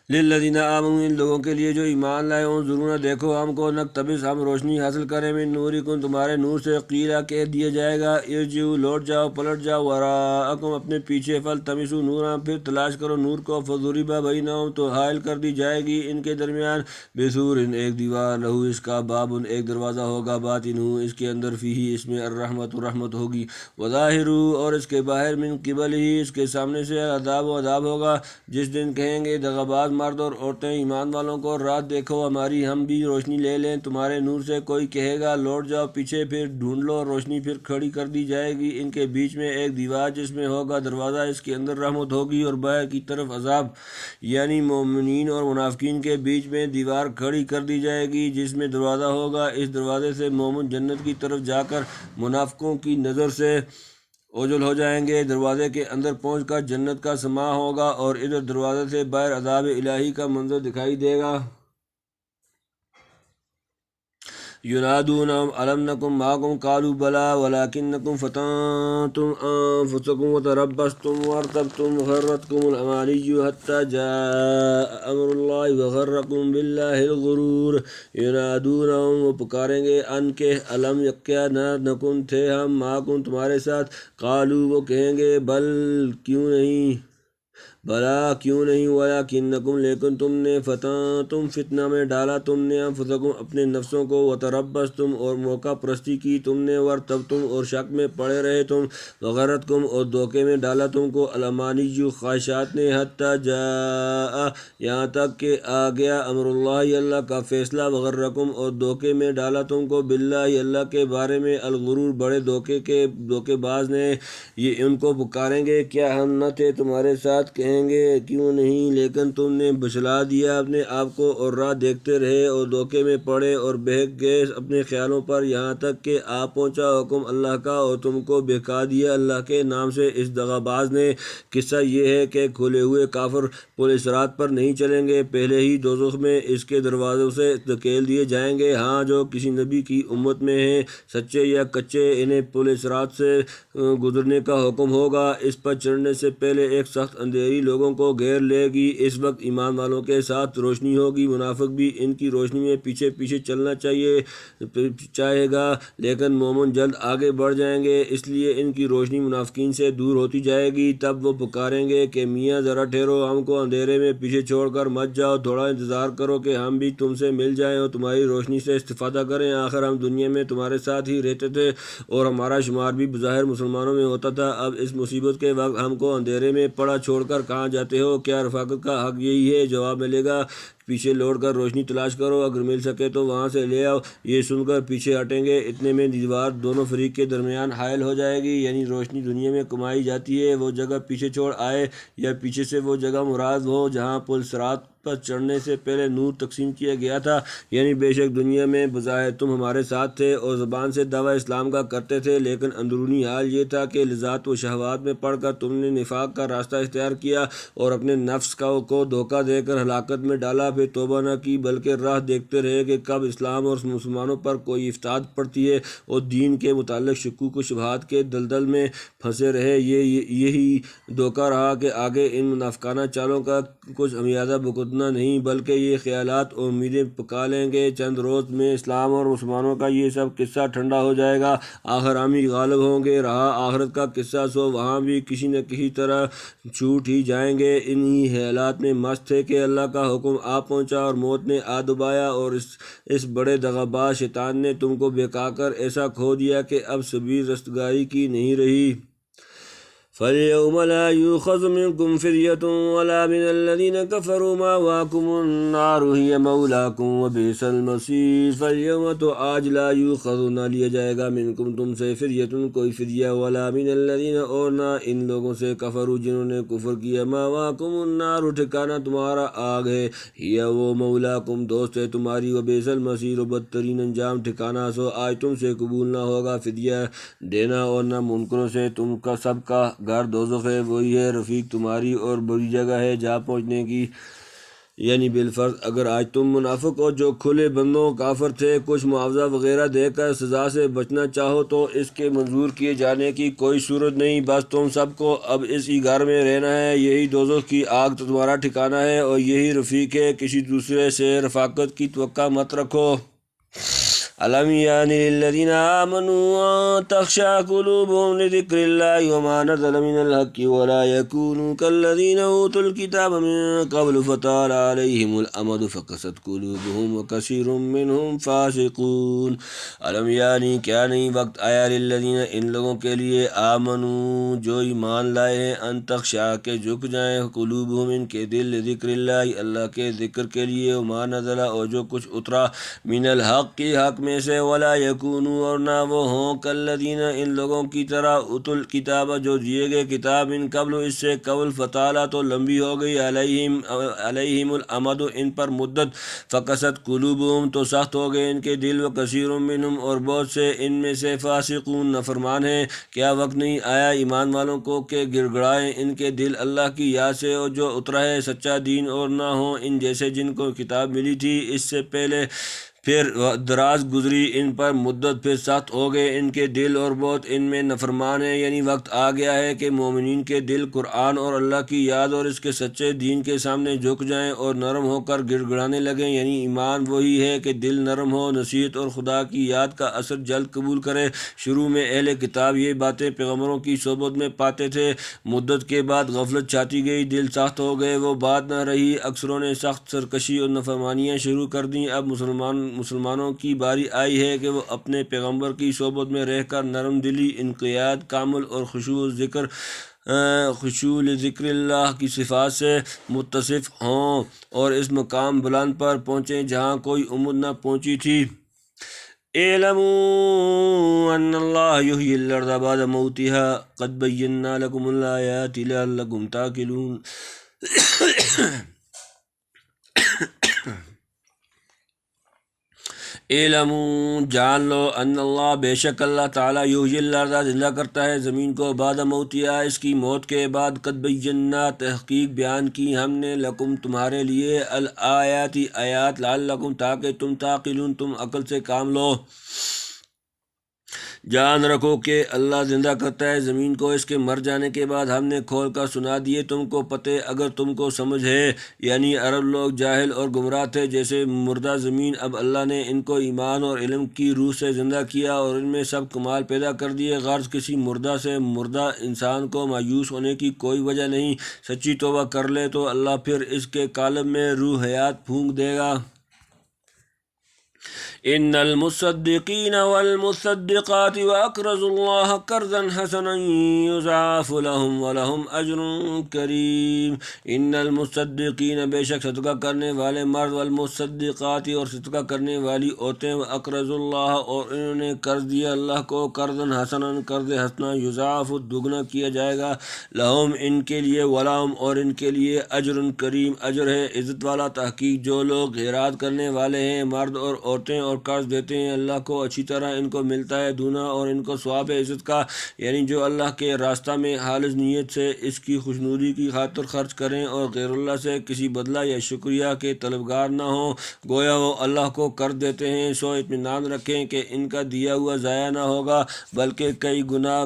للذین آمنوا، ان لوگوں کے لیے جو ایمان لائے، انظرونا، دیکھو ہم کو، نقتبس، ہم روشنی حاصل کریں، من نورکم، تمہارے نور سے، قیلا، کہہ دیا جائے گا، ارجعوا، لوٹ جاؤ، پلٹ جاؤ، وراءکم، اپنے پیچھے، فالتمسوا نورا، پھر تلاش کرو نور کو، فضرب بینہم، تو حائل کر دی جائے گی ان کے درمیان، بسور، ایک دیوار، لہو، اس کا، باب، ایک دروازہ ہوگا، باطنہ، اس کے اندر، فیہ، اس میں، الرحمۃ، رحمت ہوگی، وظاہرہ، اور اس کے باہر، من قبلہ، اس کے سامنے سے، عذاب، و عذاب ہوگا۔ جس دن کہیں گے دغاباز مرد اور عورتیں ایمان والوں کو، رات دیکھو ہماری، ہم بھی روشنی لے لیں تمہارے نور سے، کوئی کہے گا لوٹ جاؤ پیچھے، پھر ڈھونڈ لو روشنی، پھر کھڑی کر دی جائے گی ان کے بیچ میں ایک دیوار، جس میں ہوگا دروازہ، اس کے اندر رحمت ہوگی اور باہر کی طرف عذاب، یعنی مومنین اور منافقین کے بیچ میں دیوار کھڑی کر دی جائے گی جس میں دروازہ ہوگا، اس دروازے سے مومن جنت کی طرف جا کر منافقوں کی نظر سے اوجھل ہو جائیں گے، دروازے کے اندر پہنچ کر جنت کا سماع ہوگا، اور ادھر دروازے سے باہر عذاب الہی کا منظر دکھائی دے گا۔ ینادونہم الم نکن معکم قالوا بلی ولکنکم فتنتم انفسکم وتربصتم وارتبتم وغرتکم الامانی حتی جاء امر اللہ وغرکم باللہ الغرور۔ ینادونہم، وہ پکاریں گے، ان کے، الم، کیا نہ، نکن، تھے ہم، معکم، تمہارے ساتھ، قالوا، وہ کہیں گے، بل، کیوں نہیں، بلا، کیوں نہیں، ولکنکم، لیکن تم نے، فتنتم، فتنہ میں ڈالا تم نے، انفسکم، اپنے نفسوں کو، وتربصتم، اور موقع پرستی کی تم نے، وارتبتم، اور شک میں پڑے رہے تم، وغرتکم، اور دھوکے میں ڈالا تم کو، الامانی، خواہشات نے، حتی جاء، یہاں تک کہ آ گیا، امر اللہ، اللہ کا فیصلہ، وغرکم، اور دھوکے میں ڈالا تم کو، باللہ، اللہ کے بارے میں، الغرور، بڑے دھوکے باز نے، یہ ان کو پکاریں گے، کیا ہم نہ تھے تمہارے ساتھ، کہیں گے کیوں نہیں، لیکن تم نے بچلا دیا اپنے آپ کو اور راہ دیکھتے رہے اور دھوکے میں پڑے اور بہک گئے اپنے خیالوں پر، یہاں تک کہ آ پہنچا حکم اللہ کا اور تم کو بہکا دیا اللہ کے نام سے اس دغاباز نے۔ قصہ یہ ہے کہ کھلے ہوئے کافر پل صراط پر نہیں چلیں گے، پہلے ہی دوزخ میں اس کے دروازوں سے دھکیل دیے جائیں گے۔ ہاں، جو کسی نبی کی امت میں ہیں، سچے یا کچے، انہیں پل صراط سے گزرنے کا حکم ہوگا، اس پر چڑھنے سے پہلے ایک سخت اندھیری لوگوں کو گھیر لے گی، اس وقت ایمان والوں کے ساتھ روشنی ہوگی، منافق بھی ان کی روشنی میں پیچھے پیچھے چلنا چاہے گا، لیکن مومن جلد آگے بڑھ جائیں گے، اس لیے ان کی روشنی منافقین سے دور ہوتی جائے گی۔ تب وہ پکاریں گے کہ میاں ذرا ٹھہرو، ہم کو اندھیرے میں پیچھے چھوڑ کر مت جاؤ، تھوڑا انتظار کرو کہ ہم بھی تم سے مل جائیں اور تمہاری روشنی سے استفادہ کریں، آخر ہم دنیا میں تمہارے ساتھ ہی رہتے تھے اور ہمارا شمار بھی بظاہر مسلمانوں میں ہوتا تھا، اب اس مصیبت کے وقت ہم کو اندھیرے میں پڑا چھوڑ کر کہاں جاتے ہو، کیا رفاقت کا حق یہی ہے؟ جواب ملے گا، پیچھے لوٹ کر روشنی تلاش کرو، اگر مل سکے تو وہاں سے لے آؤ۔ یہ سن کر پیچھے ہٹیں گے، اتنے میں دیوار دونوں فریق کے درمیان حائل ہو جائے گی، یعنی روشنی دنیا میں کمائی جاتی ہے وہ جگہ پیچھے چھوڑ آئے، یا پیچھے سے وہ جگہ مراد ہو جہاں پل صراط پر چڑھنے سے پہلے نور تقسیم کیا گیا تھا، یعنی بے شک دنیا میں بظاہر تم ہمارے ساتھ تھے اور زبان سے دعویٰ اسلام کا کرتے تھے، لیکن اندرونی حال یہ تھا کہ لذات و شہوات میں پڑھ کر تم نے نفاق کا راستہ اختیار کیا اور اپنے نفس کو دھوکہ دے کر ہلاکت میں ڈالا، پھر توبہ نہ کی بلکہ راہ دیکھتے رہے کہ کب اسلام اور مسلمانوں پر کوئی افتاد پڑتی ہے اور دین کے متعلق شکوک و شبہات کے دلدل میں پھنسے رہے۔ یہی دھوکہ رہا کہ آگے ان منافقانہ چالوں کا کچھ خمیازہ بھگتنا اتنا نہیں بلکہ یہ خیالات اور امیدیں پکا لیں گے۔ چند روز میں اسلام اور مسلمانوں کا یہ سب قصہ ٹھنڈا ہو جائے گا، آخر ہم ہی غالب ہوں گے۔ رہا آخرت کا قصہ سو وہاں بھی کسی نہ کسی طرح چھوٹ ہی جائیں گے۔ انہی خیالات میں مست تھے کہ اللہ کا حکم آ پہنچا اور موت نے آ دبایا، اور اس بڑے دغاباز شیطان نے تم کو بہکا کر ایسا کھو دیا کہ اب سبیل رستگاری کی نہیں رہی۔ فَالْيَوْمَ لَا يُؤْخَذُ مِنْكُمْ فِدْيَةٌ وَلَا مِنَ الَّذِينَ كَفَرُوا مَأْوَاكُمُ النَّارُ هِيَ مَوْلَاكُمْ وَبِئْسَ الْمَصِيرُ۔ فَالْيَوْمَ تو آج لا یؤخذ نہ لیا جائے گا منکم تم سے فدیۃ کوئی فدیہ، ولا من الذین اور نہ ان لوگوں سے کفروا جنہوں نے کفر کیا، مأواکم النار ٹھکانہ تمہارا آگ ہے، ہی وہ مولاکم دوست ہے تمہاری، وبئس المصیر بدترین انجام ٹھکانہ سو آج تم سے قبول نہ ہوگا فدیہ دینا، اور نہ منکروں سے تم کا سب کا گھر دوزخ ہے، وہی ہے رفیق تمہاری اور بڑی جگہ ہے جا پہنچنے کی۔ یعنی بالفرض اگر آج تم منافق اور جو کھلے بندوں کافر تھے کچھ معاوضہ وغیرہ دے کر سزا سے بچنا چاہو تو اس کے منظور کیے جانے کی کوئی صورت نہیں، بس تم سب کو اب اسی گھر میں رہنا ہے، یہی دوزخ کی آگ تمہارا ٹھکانہ ہے اور یہی رفیق ہے، کسی دوسرے سے رفاقت کی توقع مت رکھو۔ أَلَمْ يَأْنِ لِلَّذِينَ آمَنُوا أَن تَخْشَعَ قُلُوبُهُمْ لِذِكْرِ اللَّهِ وَمَا نَزَلَ مِنَ الْحَقِّ وَلَا يَكُونُوا كَالَّذِينَ أُوتُوا الْكِتَابَ مِن قَبْلُ فَطَالَ عَلَيْهِمُ الْأَمَدُ فَقَسَتْ قُلُوبُهُمْ وَكَثِيرٌ مِّنْهُمْ فَاسِقُونَ۔ أَلَمْ يَأْنِ کیا نہیں وقت آیا لِلَّذِينَ ان لوگوں کے لیے آمنوا جو ایمان لائے ہیں، ان تخشع کے جھک جائیں، قلوبہم ان کے دل، لذکر اللہ اللہ کے ذکر کے لیے، وما نزل اور جو کچھ اترا، من الحق کی حق میں سے، ولا یکونوا اور نہ وہ ہوں، کالذین ان لوگوں کی طرح، اوتوا الکتاب جو دیے گئے کتاب، ان قبل اس سے قبل، فطالا تو لمبی ہو گئی، علیہم الامد ان پر مدت، فقست قلوبہم تو سخت ہو گئے ان کے دل، وکثیر منہم اور بہت سے ان میں سے، فاسقون نافرمان ہیں۔ کیا وقت نہیں آیا ایمان والوں کو کہ گڑ گڑائیں ان کے دل اللہ کی یاد سے اور جو اترا ہے سچا دین، اور نہ ہوں ان جیسے جن کو کتاب ملی تھی اس سے پہلے، پھر دراز گزری ان پر مدت، پھر سخت ہو گئے ان کے دل اور بہت ان میں نافرمان ہیں۔ یعنی وقت آ گیا ہے کہ مومنین کے دل قرآن اور اللہ کی یاد اور اس کے سچے دین کے سامنے جھک جائیں اور نرم ہو کر گڑ گڑانے لگیں۔ یعنی ایمان وہی ہے کہ دل نرم ہو، نصیحت اور خدا کی یاد کا اثر جلد قبول کرے۔ شروع میں اہل کتاب یہ باتیں پیغمبروں کی صحبت میں پاتے تھے، مدت کے بعد غفلت چھاتی گئی، دل سخت ہو گئے، وہ بات نہ رہی، اکثروں نے سخت سرکشی اور نافرمانیاں شروع کر دیں۔ اب مسلمانوں کی باری آئی ہے کہ وہ اپنے پیغمبر کی صحبت میں رہ کر نرم دلی، انقیاد کامل اور خشوع ذکر اللہ کی صفات سے متصف ہوں اور اس مقام بلند پر پہنچیں جہاں کوئی امت نہ پہنچی تھی۔ اعلموا ان اللہ یحیی الارض بعد موتها قد بینا لکم الآیات لعلکم تعقلون۔ اعلموا جان لو، ان اللہ بے شک اللہ تعالیٰ، یحیی الارض زندہ کرتا ہے زمین کو، بعد موتها اس کی موت کے بعد، قد بینا تحقیق بیان کی ہم نے، لکم تمہارے لیے، الآیات آیات، لعلکم تاکہ تم تعقلون تم عقل سے کام لو۔ جان رکھو کہ اللہ زندہ کرتا ہے زمین کو اس کے مر جانے کے بعد، ہم نے کھول کر سنا دیے تم کو پتے اگر تم کو سمجھ ہے۔ یعنی عرب لوگ جاہل اور گمراہ تھے، جیسے مردہ زمین، اب اللہ نے ان کو ایمان اور علم کی روح سے زندہ کیا اور ان میں سب کمال پیدا کر دیے۔ غرض کسی مردہ سے مردہ انسان کو مایوس ہونے کی کوئی وجہ نہیں، سچی توبہ کر لے تو اللہ پھر اس کے قالب میں روح حیات پھونک دے گا۔ ان المصدقین والمصدقات واقرضوا اللہ قرضا حسنا یضاعف لهم ولهم اجر کریم۔ ان المصدقین بے شک صدقہ کرنے والے مرد، والمصدقات اور صدقہ کرنے والی عورتیں، واقرضوا اللہ اور انہوں نے قرض دیا اللہ کو، قرضا حسنا قرض حسنا، یضاعف دگنا کیا جائے گا، لہم ان کے لیے، ولہم اور ان کے لیے، اجر کریم اجر ہے عزت والا۔ تحقیق جو لوگ خیرات کرنے والے ہیں مرد اور عورتیں اور قرض دیتے ہیں اللہ کو، اچھی طرح ان کو ملتا ہے دونا اور ان کو ثواب عزت کا۔ یعنی جو اللہ کے راستہ میں خالص نیت سے اس کی خوشنودی کی خاطر خرچ کریں اور غیر اللہ سے کسی بدلہ یا شکریہ کے طلبگار نہ ہوں، گویا وہ اللہ کو قرض دیتے ہیں، سو اطمینان رکھیں کہ ان کا دیا ہوا ضائع نہ ہوگا بلکہ کئی گناہ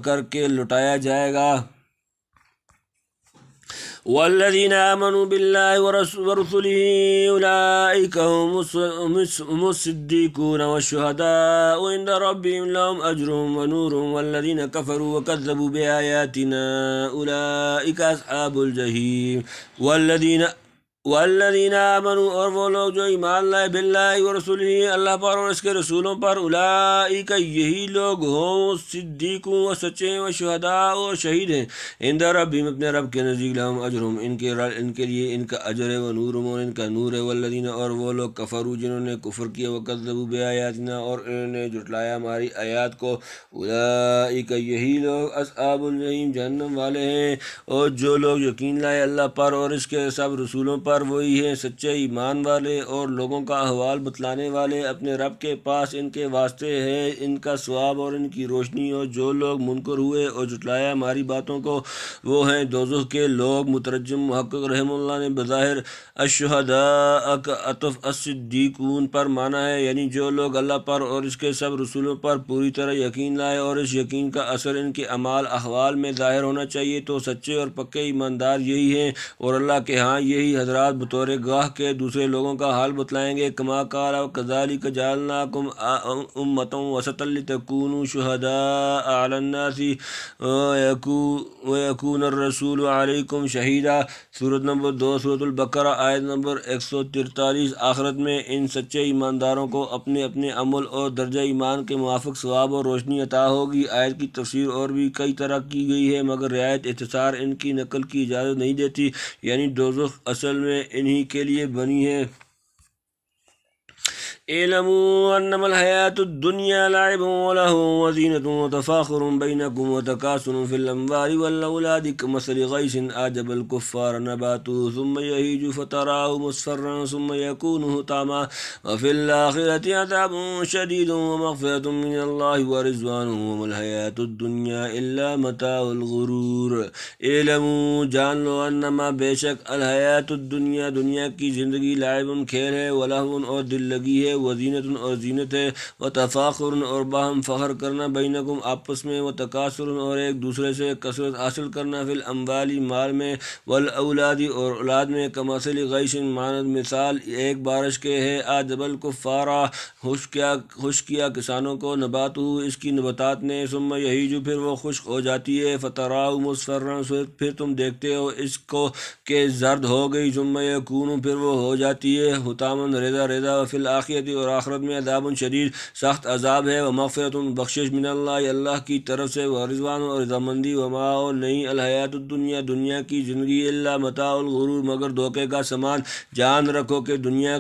کر کے لوٹایا جائے گا۔ والذین آمنوا باللہ ورسلہ اولئک هم الصدیقون والشہداء عند ربهم لهم اجرهم ونورهم والذین کفروا وکذبوا بآیاتنا اولئک اصحاب الجحیم والذین آمنوا، اور وہ لوگ جو ایمان لائے باللہ ورسولہ، اللہ پر اور اس کے رسولوں پر، اولئک یہی لوگ ہوں صدیقوں و سچے و شہداء و شہید ہیں، عند ربہم اپنے رب کے نزدیک، لہم اجرہم ان کے لیے ان کا اجر ہے، و نورہم اور ان کا نور ہے، والذین اور وہ لوگ کفروا جنہوں نے کفر کیا، وکذبوا بآیاتنا اور انہوں نے جھٹلایا ہماری آیات کو، اولئک یہی لوگ اصحاب الجحیم جہنم والے ہیں۔ اور جو لوگ یقین لائے اللہ پر اور اس کے سب رسولوں پر، وہی ہیں سچے ایمان والے اور لوگوں کا احوال بتلانے والے، اپنے رب کے پاس ان کے واسطے ہے ان کا ثواب اور ان کی روشنی۔ اور جو لوگ منکر ہوئے اور جھٹلایا ہماری باتوں کو، وہ ہیں دوزخ کے لوگ۔ مترجم محقق رحم اللہ نے بظاہر الشہداء کا عطف الصدیقون پر مانا ہے، یعنی جو لوگ اللہ پر اور اس کے سب رسولوں پر پوری طرح یقین لائے اور اس یقین کا اثر ان کے اعمال احوال میں ظاہر ہونا چاہیے، تو سچے اور پکے ایماندار یہی ہیں، اور اللہ کے ہاں یہی حضرات بطور گواہ کے دوسرے لوگوں کا حال بتلائیں گے۔ کما قال وکذالک جعلناکم امۃ وسطا لتکونوا شہداء علی الناس ویکون الرسول علیکم شہیدا، سورۃ نمبر 2 سورۃ البقرہ آیت نمبر 143۔ آخرت میں ان سچے ایمانداروں کو اپنے اپنے عمل اور درجہ ایمان کے موافق ثواب اور روشنی عطا ہوگی۔ آیت کی تفسیر اور بھی کئی طرح کی گئی ہے، مگر رعایت اختصار ان کی نقل کی اجازت نہیں دیتی، یعنی دوزخ اصل میں انہی کے لیے بنی ہے۔ اعلموا انما الحیاۃ الدنیا لعب ولہو وزینۃ وتفاخر بینکم وتکاثر فی الاموال والاولاد کمثل غیث اعجب الکفار نباتہ ثم یہیج فتراہ مصفرا ثم یکون حطاما وفی الآخرۃ عذاب شدید ومغفرۃ من اللہ ورضوان وما الحیاۃ الدنیا الا متاع الغرور۔ اعلموا جان لو، انما بے شک، الحیاۃ الدنیا دنیا کی زندگی، لعب کھیل ہے، ولہو اور دل لگی ہے، وزینت اور زینت ہے، وتفاخر اور باہم فخر کرنا، بینکم آپس میں، وتکاثر اور ایک دوسرے سے کثرت حاصل کرنا، فی الاموال مال میں، والاولاد اور اولاد میں، کمثل غیث مانند مثال ایک بارش کے ہے، اعجب الکفارا خوش کیا کسانوں کو، نباتہ اس کی نباتات نے، ثم یہیج پھر وہ خشک ہو جاتی ہے، فتراہ مصفرا پھر تم دیکھتے ہو اس کو کہ زرد ہو گئی، ثم یکون پھر وہ ہو جاتی ہے حطاما ریزہ ریزہ، وفی الآخرۃ اور آخرت میں، عذاب شدید سخت عذاب ہے، ومغفرۃ بخشش من اللہ اللہ کی طرف سے، ورضوان اور رضامندی، وما اور نہیں، الحیاۃ الدنیا دنیا کی زندگی، الا متاع الغرور مگر دھوکے کا سامان۔ جان رکھو کہ دنیا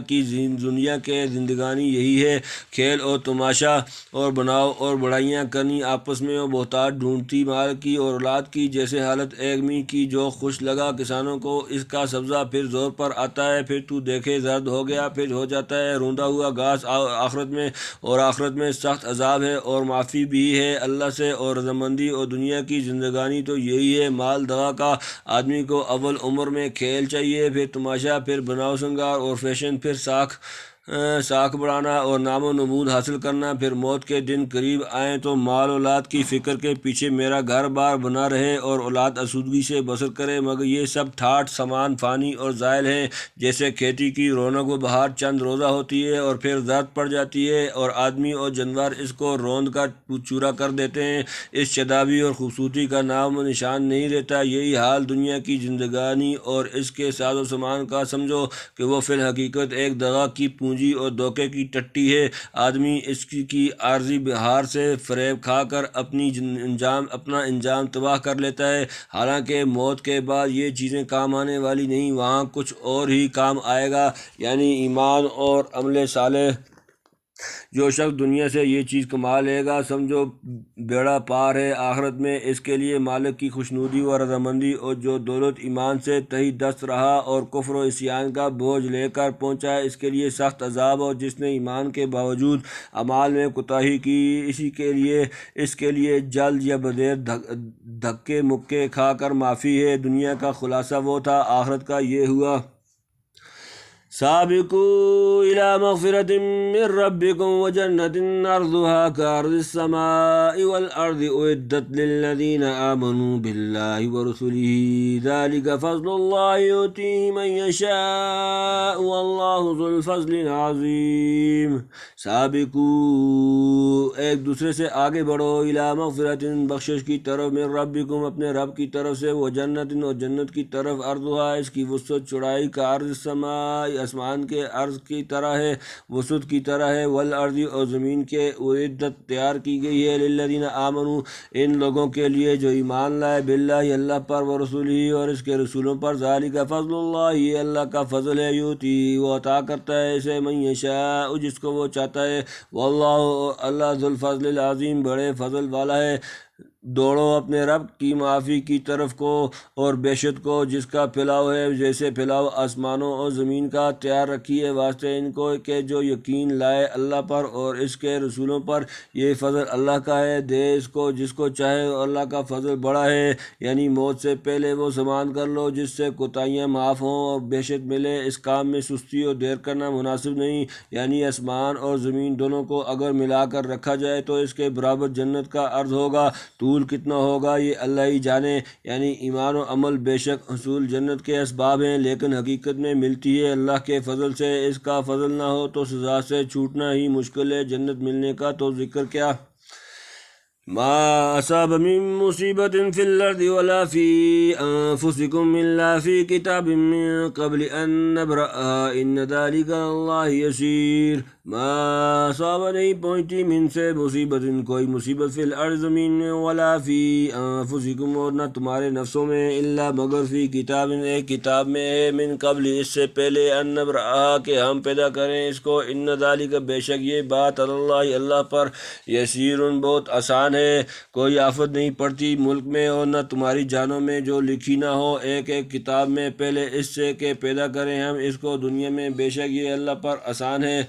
کے زندگانی یہی ہے، کھیل اور تماشا اور بناؤ اور بڑائیاں کرنی آپس میں، اور بہتات ڈھونڈتی مال کی اور اولاد کی، جیسے حالت ایگمی کی جو خوش لگا کسانوں کو اس کا سبزہ پھر زور پر آتا ہے، پھر تو دیکھے زرد ہو گیا، پھر ہو جاتا ہے روندا ہوا گھاس آخرت میں، اور آخرت میں سخت عذاب ہے اور معافی بھی ہے اللہ سے اور رضامندی۔ اور دنیا کی زندگانی تو یہی ہے، مال دغا کا، آدمی کو اول عمر میں کھیل چاہیے، پھر تماشا، پھر بناؤ سنگار اور فیشن، پھر ساکھ بڑھانا اور نام و نمود حاصل کرنا، پھر موت کے دن قریب آئیں تو مال اولاد کی فکر کے پیچھے میرا گھر بار بنا رہے اور اولاد آسودگی سے بسر کرے، مگر یہ سب ٹھاٹ سامان فانی اور زائل ہیں، جیسے کھیتی کی رونق و بہار چند روزہ ہوتی ہے اور پھر زرد پڑ جاتی ہے، اور آدمی اور جانور اس کو روند کر چورا کر دیتے ہیں، اس شادابی اور خوبصورتی کا نام و نشان نہیں رہتا۔ یہی حال دنیا کی زندگانی اور اس کے ساز و سامان کا سمجھو کہ وہ فی الحقیقت ایک دغا کی پونجی اور دھوکے کی ٹٹی ہے، آدمی اس کی عارضی بہار سے فریب کھا کر اپنا انجام تباہ کر لیتا ہے، حالانکہ موت کے بعد یہ چیزیں کام آنے والی نہیں، وہاں کچھ اور ہی کام آئے گا، یعنی ایمان اور عمل صالح۔ جو شخص دنیا سے یہ چیز کما لے گا سمجھو بیڑا پار ہے، آخرت میں اس کے لیے مالک کی خوشنودی و رضامندی، اور جو دولت ایمان سے تہی دست رہا اور کفر و عصیان کا بوجھ لے کر پہنچا اس کے لیے سخت عذاب، اور جس نے ایمان کے باوجود اعمال میں کوتاہی کی اس کے لیے جلد یا بدیر دھکے مکے کھا کر معافی ہے۔ دنیا کا خلاصہ وہ تھا، آخرت کا یہ ہوا۔ سابقوا إلى مغفرة من ربكم وجنة عرضها كعرض السماء والأرض أعدت للذين آمنوا بالله ورسله ذلك فضل الله يؤتيه من يشاء والله ذو الفضل العظيم. سابقوا ایک دوسرے سے آگے بڑھو الی مغفرت بخشش کی طرف من ربکم اپنے رب کی طرف سے وجنت اور جنت کی طرف عرضها اس کی وسعت چوڑائی کا عرض السماء آسمان کے عرض کی طرح ہے وسعت کی طرح ہے والارض اور زمین کے اعدت تیار کی گئی ہے للذین آمنوا ان لوگوں کے لیے جو ایمان لائے باللہ اللہ پر ورسولہ اور اس کے رسولوں پر ذالک فضل اللہ یہ اللہ کا فضل ہے یؤتی وہ عطا کرتا ہے اسے من یشاء جس کو وہ چاہتا ہے واللہ اللہ ذو الفضل العظیم بڑے فضل والا ہے. دوڑو اپنے رب کی معافی کی طرف کو اور بیشت کو جس کا پھیلاؤ ہے جیسے پھیلاؤ آسمانوں اور زمین کا تیار رکھیے واسطے ان کو کہ جو یقین لائے اللہ پر اور اس کے رسولوں پر. یہ فضل اللہ کا ہے دے اس کو جس کو چاہے اور اللہ کا فضل بڑا ہے. یعنی موت سے پہلے وہ سامان کر لو جس سے کوتاہیاں معاف ہوں اور بیشت ملے. اس کام میں سستی اور دیر کرنا مناسب نہیں. یعنی آسمان اور زمین دونوں کو اگر ملا کر رکھا جائے تو اس کے برابر جنت کا عرض ہوگا. طول کتنا ہوگا یہ اللہ ہی جانے. یعنی ایمان و عمل بے شک حصول جنت کے اسباب ہیں لیکن حقیقت میں ملتی ہے اللہ کے فضل سے. اس کا فضل نہ ہو تو سزا سے چھوٹنا ہی مشکل ہے. جنت ملنے کا تو ذکر کیا. ما اصاب من مصیبت فی الارض ولا فی انفسکم الا فی کتاب من قبل ان نبرأها ان ذلک اللہ یسیر. ما اصاب نہیں پہنچتی من سے مصیبت کوئی مصیبت فی الارض زمین میں ولا فی انفسکم اور نہ تمہارے نفسوں میں الا مگر فی کتاب ایک کتاب میں ہے من قبل اس سے پہلے ان نبرأها کہ ہم پیدا کریں اس کو. ان ذلک بے شک یہ بات اللہ اللہ پر یسیر بہت آسان ہے. کوئی آفت نہیں پڑتی ملک میں اور نہ تمہاری جانوں میں جو لکھی نہ ہو ایک ایک کتاب میں پہلے اس سے کہ پیدا کریں ہم اس کو دنیا میں. بے شک یہ اللہ پر آسان ہے.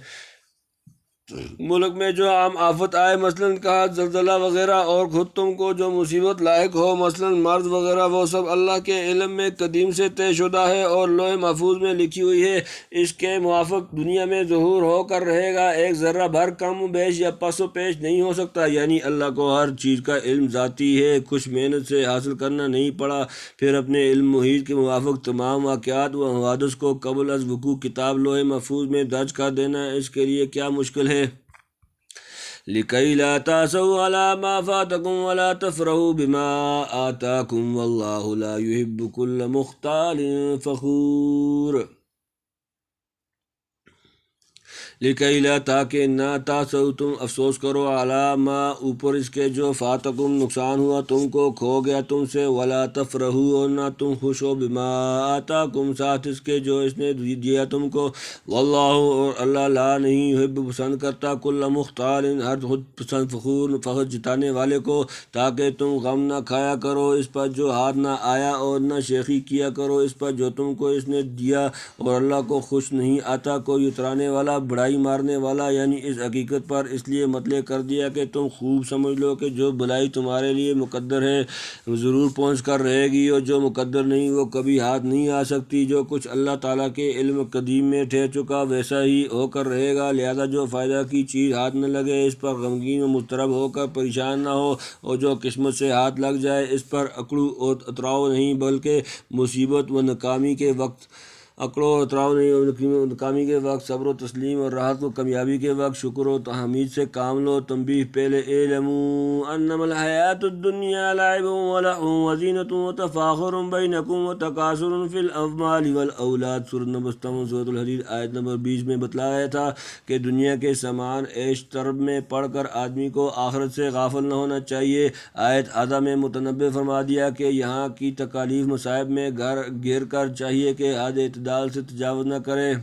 ملک میں جو عام آفت آئے مثلاً کہا زلزلہ وغیرہ اور خود تم کو جو مصیبت لاحق ہو مثلاً مرض وغیرہ وہ سب اللہ کے علم میں قدیم سے طے شدہ ہے اور لوح محفوظ میں لکھی ہوئی ہے. اس کے موافق دنیا میں ظہور ہو کر رہے گا. ایک ذرہ بھر کم بیش یا پس و پیش نہیں ہو سکتا. یعنی اللہ کو ہر چیز کا علم ذاتی ہے کچھ محنت سے حاصل کرنا نہیں پڑا. پھر اپنے علم محیط کے موافق تمام واقعات و حوادث کو قبل از وقوع کتاب لوح محفوظ میں درج کر دینا اس کے لیے کیا مشکل ہے. لِكَيْ لَا تَأْسَوْا عَلَى مَا فَاتَكُمْ وَلَا تَفْرَحُوا بِمَا آتَاكُمْ وَاللَّهُ لَا يُحِبُّ كُلَّ مُخْتَالٍ فَخُورٍ. لِكَيْ لَا تاکہ نہ تَأْسَوْا تم افسوس کرو عَلَى مَا اوپر اس کے جو فَاتَكُمْ نقصان ہوا تم کو کھو گیا تم سے وَلَا تَفْرَحُوا اور نہ تم خوش ہو بِمَا آتَاكُمْ ساتھ اس کے جو اس نے دیا تم کو. وَاللَّهُ اور اللہ لا نہیں يحب پسند کرتا كُلَّ مُخْتَالٍ ہر خود پسند فخور فخر جتانے والے کو. تاکہ تم غم نہ کھایا کرو اس پر جو ہاتھ نہ آیا اور نہ شیخی کیا کرو اس پر جو تم کو اس نے دیا. اور اللہ کو خوش نہیں آتا کوئی اترانے والا بڑائی مارنے والا. یعنی اس حقیقت پر اس لیے مطلع کر دیا کہ تم خوب سمجھ لو کہ جو بلائی تمہارے لیے مقدر ہے ضرور پہنچ کر رہے گی اور جو مقدر نہیں وہ کبھی ہاتھ نہیں آ سکتی. جو کچھ اللہ تعالیٰ کے علم قدیم میں ٹھہر چکا ویسا ہی ہو کر رہے گا. لہذا جو فائدہ کی چیز ہاتھ نہ لگے اس پر غمگین و مضطرب ہو کر پریشان نہ ہو اور جو قسمت سے ہاتھ لگ جائے اس پر اکڑو اور اتراؤ نہیں بلکہ مصیبت و ناکامی کے وقت اکڑو اور اتراؤ نہیں اور ناکامی کے وقت صبر و تسلیم اور راحت و کامیابی کے وقت شکر و تحمید سے کام لو. تنبیہ پہلے اعلموا انما الحیات الدنیا لعب ولہو وزینۃ وتفاخر بینکم وتکاثر فی الاموال والاولاد. سورۃ نمبر 57 سورۃ الحدید آیت نمبر 20 میں بتلایا تھا کہ دنیا کے سامان عیش طرب میں پڑھ کر آدمی کو آخرت سے غافل نہ ہونا چاہیے. آیت آدھا میں متنبہ فرما دیا کہ یہاں کی تکالیف مصائب میں گر کر چاہیے کہ حد اعتدال سے تجاوز نہ کرے.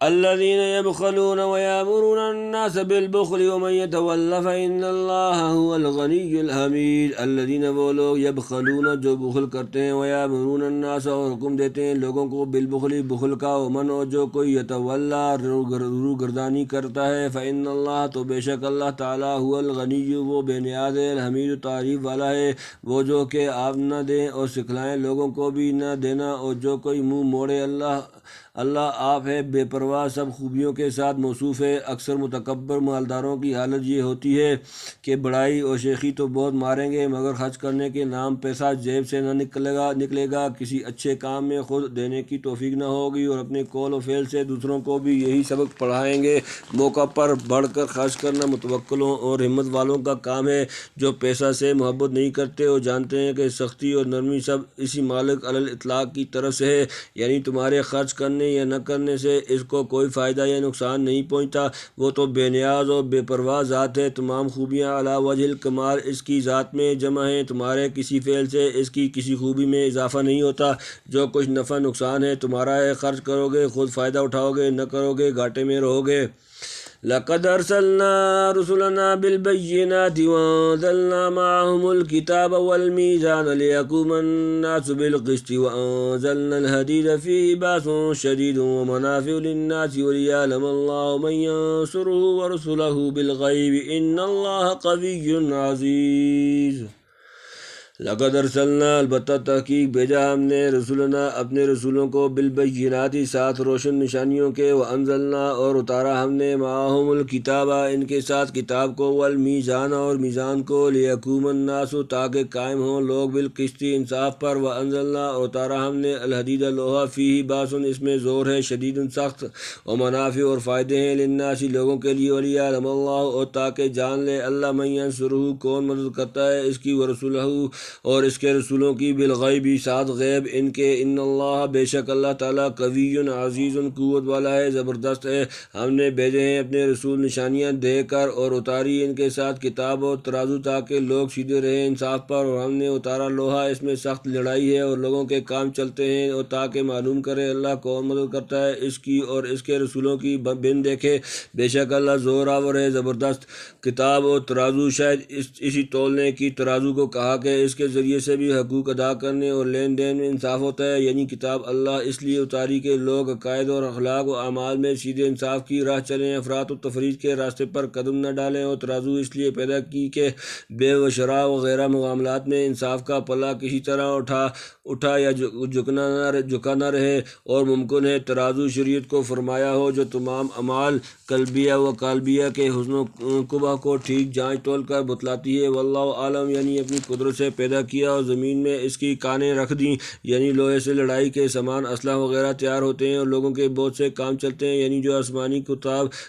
الذين يبخلون ويأمرون الناس بالبخل ومن يتول فإن الله هو الغني الحميد. الذين وہ لوگ يبخلون جو بخل کرتے ہیں ويأمرون الناس اور حکم دیتے ہیں لوگوں کو بالبخل بخل کا ومن اور جو کوئی يتولى روگردانی کرتا ہے فإن الله تو بے شک اللہ تعالیٰ هو الغنی وہ بے نیاز ہے الحمید تعریف والا ہے وہ جو کہ آپ نہ دیں اور سکھلائیں لوگوں کو بھی نہ دینا اور جو کوئی منہ موڑے اللہ اللہ آپ ہے بے پرواہ، سب خوبیوں کے ساتھ موصوف ہے۔ اکثر متکبر مالداروں کی حالت یہ ہوتی ہے کہ بڑائی اور شیخی تو بہت ماریں گے مگر خرچ کرنے کے نام پیسہ جیب سے نہ نکلے گا، کسی اچھے کام میں خود دینے کی توفیق نہ ہوگی اور اپنے قول و فعل سے دوسروں کو بھی یہی سبق پڑھائیں گے۔ موقع پر بڑھ کر خرچ کرنا متوکلوں اور ہمت والوں کا کام ہے، جو پیسہ سے محبت نہیں کرتے اور جانتے ہیں کہ سختی اور نرمی سب اسی مالک علی الاطلاق کی طرف سے ہے، یعنی تمہارے خرچ کرنے یا نہ کرنے سے اس کو کوئی فائدہ یا نقصان نہیں پہنچتا۔ وہ تو بے نیاز اور بے پرواہ ذات ہے، تمام خوبیاں علی وجہ الکمال اس کی ذات میں جمع ہیں، تمہارے کسی فعل سے اس کی کسی خوبی میں اضافہ نہیں ہوتا۔ جو کچھ نفع نقصان ہے تمہارا ہے، خرچ کرو گے خود فائدہ اٹھاؤ گے، نہ کرو گے گھاٹے میں رہو گے۔ لقد ارسلنا رسلنا بالبينات وانزلنا معهم الكتاب والميزان ليقوم الناس بالقسط وانزلنا الحديد فيه باس شديد ومنافع للناس وليعلم الله من ينصره ورسله بالغيب ان الله قوي عزيز۔ لقد ارسلنا البتہ تحقیق بھیجا ہم نے رسولنا اپنے رسولوں کو بالبینات ساتھ روشن نشانیوں کے، وانزلنا اور اتارا ہم نے معہم الکتاب ان کے ساتھ کتاب کو، والمیزان اور میزان کو، لیقوم الناس تاکہ قائم ہوں لوگ، بالقسط انصاف پر، وانزلنا اور اتارا ہم نے الحدید لوہا، فیہ باسن اس میں زور ہے، شدید سخت، ومنافع اور فائدے ہیں، للناس لوگوں کے لیے، ولیعلم اللہ اور تاکہ جان لے اللہ من ینصرہ کون مدد کرتا ہے اس کی، ورسولہ اور اس کے رسولوں کی، بالغیب ساتھ غیب ان کے، ان اللہ بے شک اللہ تعالیٰ قوی عزیز قوت والا ہے، زبردست ہے۔ ہم نے بھیجے ہیں اپنے رسول نشانیاں دے کر اور اتاری ان کے ساتھ کتاب اور ترازو تاکہ لوگ سیدھے رہیں انصاف پر، اور ہم نے اتارا لوہا اس میں سخت لڑائی ہے اور لوگوں کے کام چلتے ہیں، اور تاکہ معلوم کرے اللہ کون مدد کرتا ہے اس کی اور اس کے رسولوں کی بن دیکھے، بے شک اللہ زور آور ہے زبردست۔ کتاب اور ترازو شاید اسی تولنے کی ترازو کو کہا کہ اس کے ذریعے سے بھی حقوق ادا کرنے اور لین دین میں انصاف ہوتا ہے، یعنی کتاب اللہ اس لیے اتاری کہ لوگ عقائد اور اخلاق و اعمال میں سیدھے انصاف کی راہ چلیں، افراط و تفریط کے راستے پر قدم نہ ڈالیں، اور ترازو اس لیے پیدا کی کہ بے و شراء وغیرہ معاملات میں انصاف کا پلہ کسی طرح اٹھا یا جھکا نہ رہے، اور ممکن ہے ترازو شریعت کو فرمایا ہو جو تمام اعمال قلبیہ و قالبیہ کے حسن و قبح کو ٹھیک جانچ تول کر بتلاتی ہے۔ واللہ عالم یعنی اپنی قدرت سے پیدا کیا اور زمین میں اس کی کانیں رکھ دیں، یعنی لوہے سے لڑائی کے سامان اسلحہ وغیرہ تیار ہوتے ہیں اور لوگوں کے بہت سے کام چلتے ہیں، یعنی جو آسمانی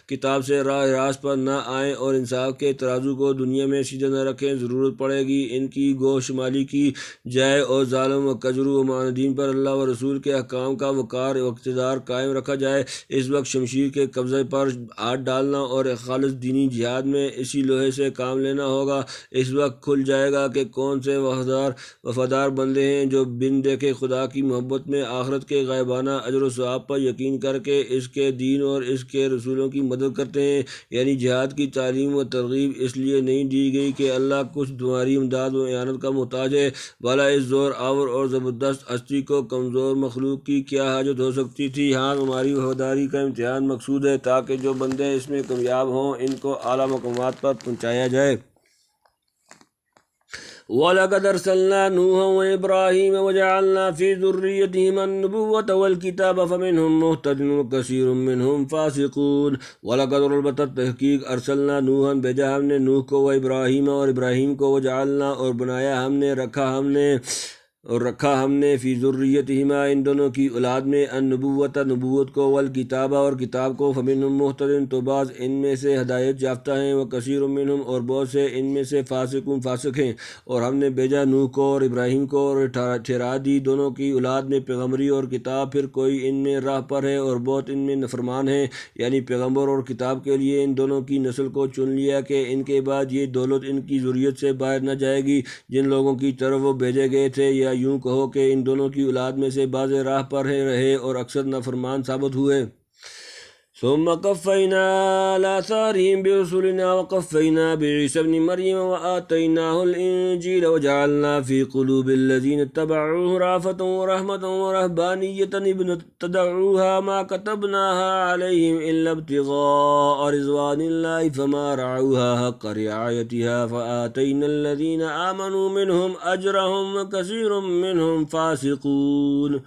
کتاب سے راہ راست پر نہ آئیں اور انصاف کے ترازو کو دنیا میں سیدھا نہ رکھیں، ضرورت پڑے گی ان کی گوہ شمالی کی جائے اور ظالم و کجرو و معاندین پر اللہ و رسول کے احکام کا وقار و اقتدار قائم رکھا جائے۔ اس وقت شمشیر کے قبضے پر ہاتھ ڈالنا اور خالص دینی جہاد میں اسی لوہے سے کام لینا ہوگا۔ اس وقت کھل جائے گا کہ کون سے وفادار بندے ہیں جو بن دیکھے خدا کی محبت میں آخرت کے غائبانہ اجر و ثواب پر یقین کر کے اس کے دین اور اس کے رسولوں کی مدد کرتے ہیں، یعنی جہاد کی تعلیم و ترغیب اس لیے نہیں دی گئی کہ اللہ کچھ تمہاری امداد و اعانت کا محتاج ہے، بھلا اس زور آور اور زبردست ہستی کو کمزور مخلوق کی کیا حاجت ہو سکتی تھی۔ ہاں تمہاری وفاداری کا امتحان مقصود ہے تاکہ جو بندے اس میں کامیاب ہوں ان کو اعلیٰ مقامات پر پہنچایا جائے۔ وَلَقَدْ أَرْسَلْنَا نُوحًا وَإِبْرَاهِيمَ وَجَعَلْنَا فِي ذُرِّيَّتِهِمَا النُّبُوَّةَ وَالْكِتَابَ فَمِنْهُم مُّهْتَدٍ وَكَثِيرٌ مِّنْهُمْ فَاسِقُونَ۔ وَلَقَدْ البتہ تحقیق ارسلنا نوحًا بھیجا ہم نے نوح کو، وإبراہیم اور ابراہیم کو، وجعلنا اور بنایا ہم نے رکھا ہم نے فی ذریتہما ان دونوں کی اولاد میں، النبوۃ نبوت کو، والکتاب اور کتاب کو، فمنہم مہتد تو بعض ان میں سے ہدایت یافتہ ہیں، وکثیر منہم اور بہت سے ان میں سے فاسق ہیں۔ اور ہم نے بھیجا نوح کو اور ابراہیم کو اور ٹھہرا دی دونوں کی اولاد میں پیغمبری اور کتاب، پھر کوئی ان میں راہ پر ہے اور بہت ان میں نافرمان ہیں، یعنی پیغمبر اور کتاب کے لیے ان دونوں کی نسل کو چن لیا کہ ان کے بعد یہ دولت ان کی ذریت سے باہر نہ جائے گی جن لوگوں کی طرف وہ بھیجے گئے تھے، یا یوں کہو کہ ان دونوں کی اولاد میں سے بعض راہ پر رہے اور اکثر نافرمان ثابت ہوئے۔ ثم قفينا على آثارهم برسلنا وقفينا بعيسى ابن مريم وآتيناه الإنجيل وجعلنا في قلوب الذين اتبعوه رأفة ورحمة ورهبانية ابتدعوها ما كتبناها عليهم إلا ابتغاء رضوان الله فما رعوها حق رعايتها فآتينا الذين آمنوا منهم أجرهم وكثير منهم فاسقون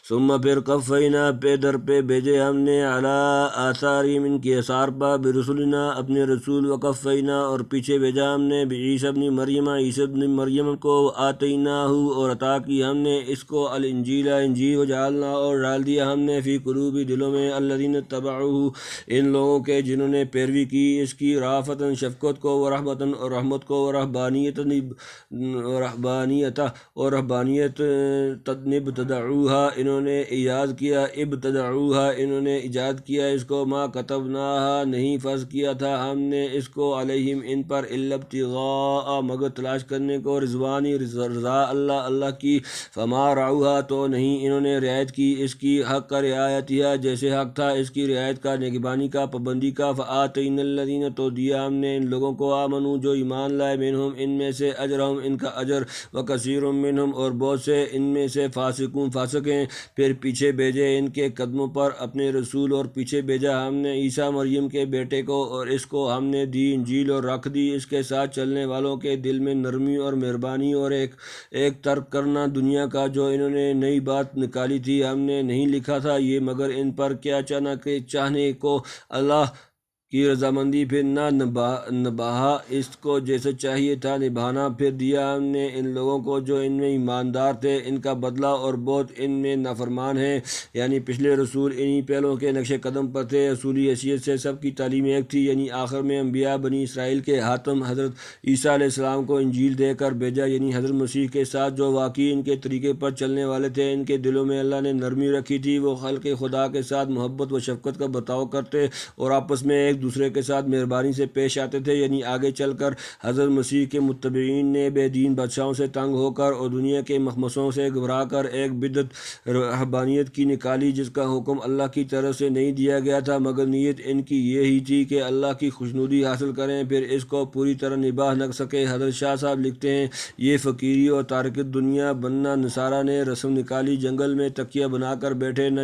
ثم پھر قفینا پہ در پہ بھیجے ہم نے علی آثارہم ان کے آثار پر برسولنا اپنے رسول وقفینا اور پیچھے بھیجا ہم نے بعیسی ابن مریم عیسی ابن مریم کو آتیناہ اور عطا کی ہم نے اس کو الانجیل انجیل وجعلنا اور ڈال دیا ہم نے فی قلوب دلوں میں الذین اتبعوہ ان لوگوں کے جنہوں نے پیروی کی اس کی رأفتاً شفقت کو ورحمتاً اور رحمت کو ورہبانیت ابتدعوها انہوں نے ایجاد کیا انہوں نے ایجاد کیا اس کو ما کتبناہا نہیں فرض کیا تھا ہم نے اس کو علیہم ان پر الا ابتغاء مگر تلاش کرنے کو رضوانی رضا اللہ کی فما رعوها تو نہیں انہوں نے رعایت کی اس کی حق کا رعایتیا جیسے حق تھا اس کی رعایت کا نگہبانی کا پابندی کا فآتینا الذین تو دیا ہم نے ان لوگوں کو آمنو جو ایمان لائے منہم ان میں سے اجرہم ان کا اجر وکثیر منہم اور بہت سے ان میں سے فاسقون فاسق ہیں پھر پیچھے بھیجے ان کے قدموں پر اپنے رسول اور پیچھے بھیجا ہم نے عیسیٰ مریم کے بیٹے کو اور اس کو ہم نے دی انجیل اور رکھ دی اس کے ساتھ چلنے والوں کے دل میں نرمی اور مہربانی اور ایک ترک کرنا دنیا کا جو انہوں نے نئی بات نکالی تھی ہم نے نہیں لکھا تھا یہ مگر ان پر کیا چاہنے کو اللہ کی رضامندی پھر نہ نبھایا اس کو جیسے چاہیے تھا نبھانا پھر دیا ہم نے ان لوگوں کو جو ان میں ایماندار تھے ان کا بدلہ اور بہت ان میں نافرمان ہیں یعنی پچھلے رسول انہی پہلوں کے نقش قدم پر تھے اصولی حیثیت سے سب کی تعلیم ایک تھی یعنی آخر میں انبیاء بنی اسرائیل کے حاتم حضرت عیسیٰ علیہ السلام کو انجیل دے کر بھیجا یعنی حضرت مسیح کے ساتھ جو واقعی ان کے طریقے پر چلنے والے تھے ان کے دلوں میں اللہ نے نرمی رکھی تھی وہ خلق خدا کے ساتھ محبت و شفقت کا برتاؤ کرتے اور آپس میں ایک دوسرے کے ساتھ مہربانی سے پیش آتے تھے یعنی آگے چل کر حضرت مسیح کے متبعین نے بے دین بادشاہوں سے تنگ ہو کر اور دنیا کے مخمصوں سے گھبرا کر ایک بدعت رہبانیت کی نکالی جس کا حکم اللہ کی طرف سے نہیں دیا گیا تھا مگر نیت ان کی یہی تھی کہ اللہ کی خوشنودی حاصل کریں پھر اس کو پوری طرح نبھا نہ سکے حضرت شاہ صاحب لکھتے ہیں یہ فقیری اور تارکت دنیا بننا نصارہ نے رسم نکالی جنگل میں تکیہ بنا کر بیٹھے نہ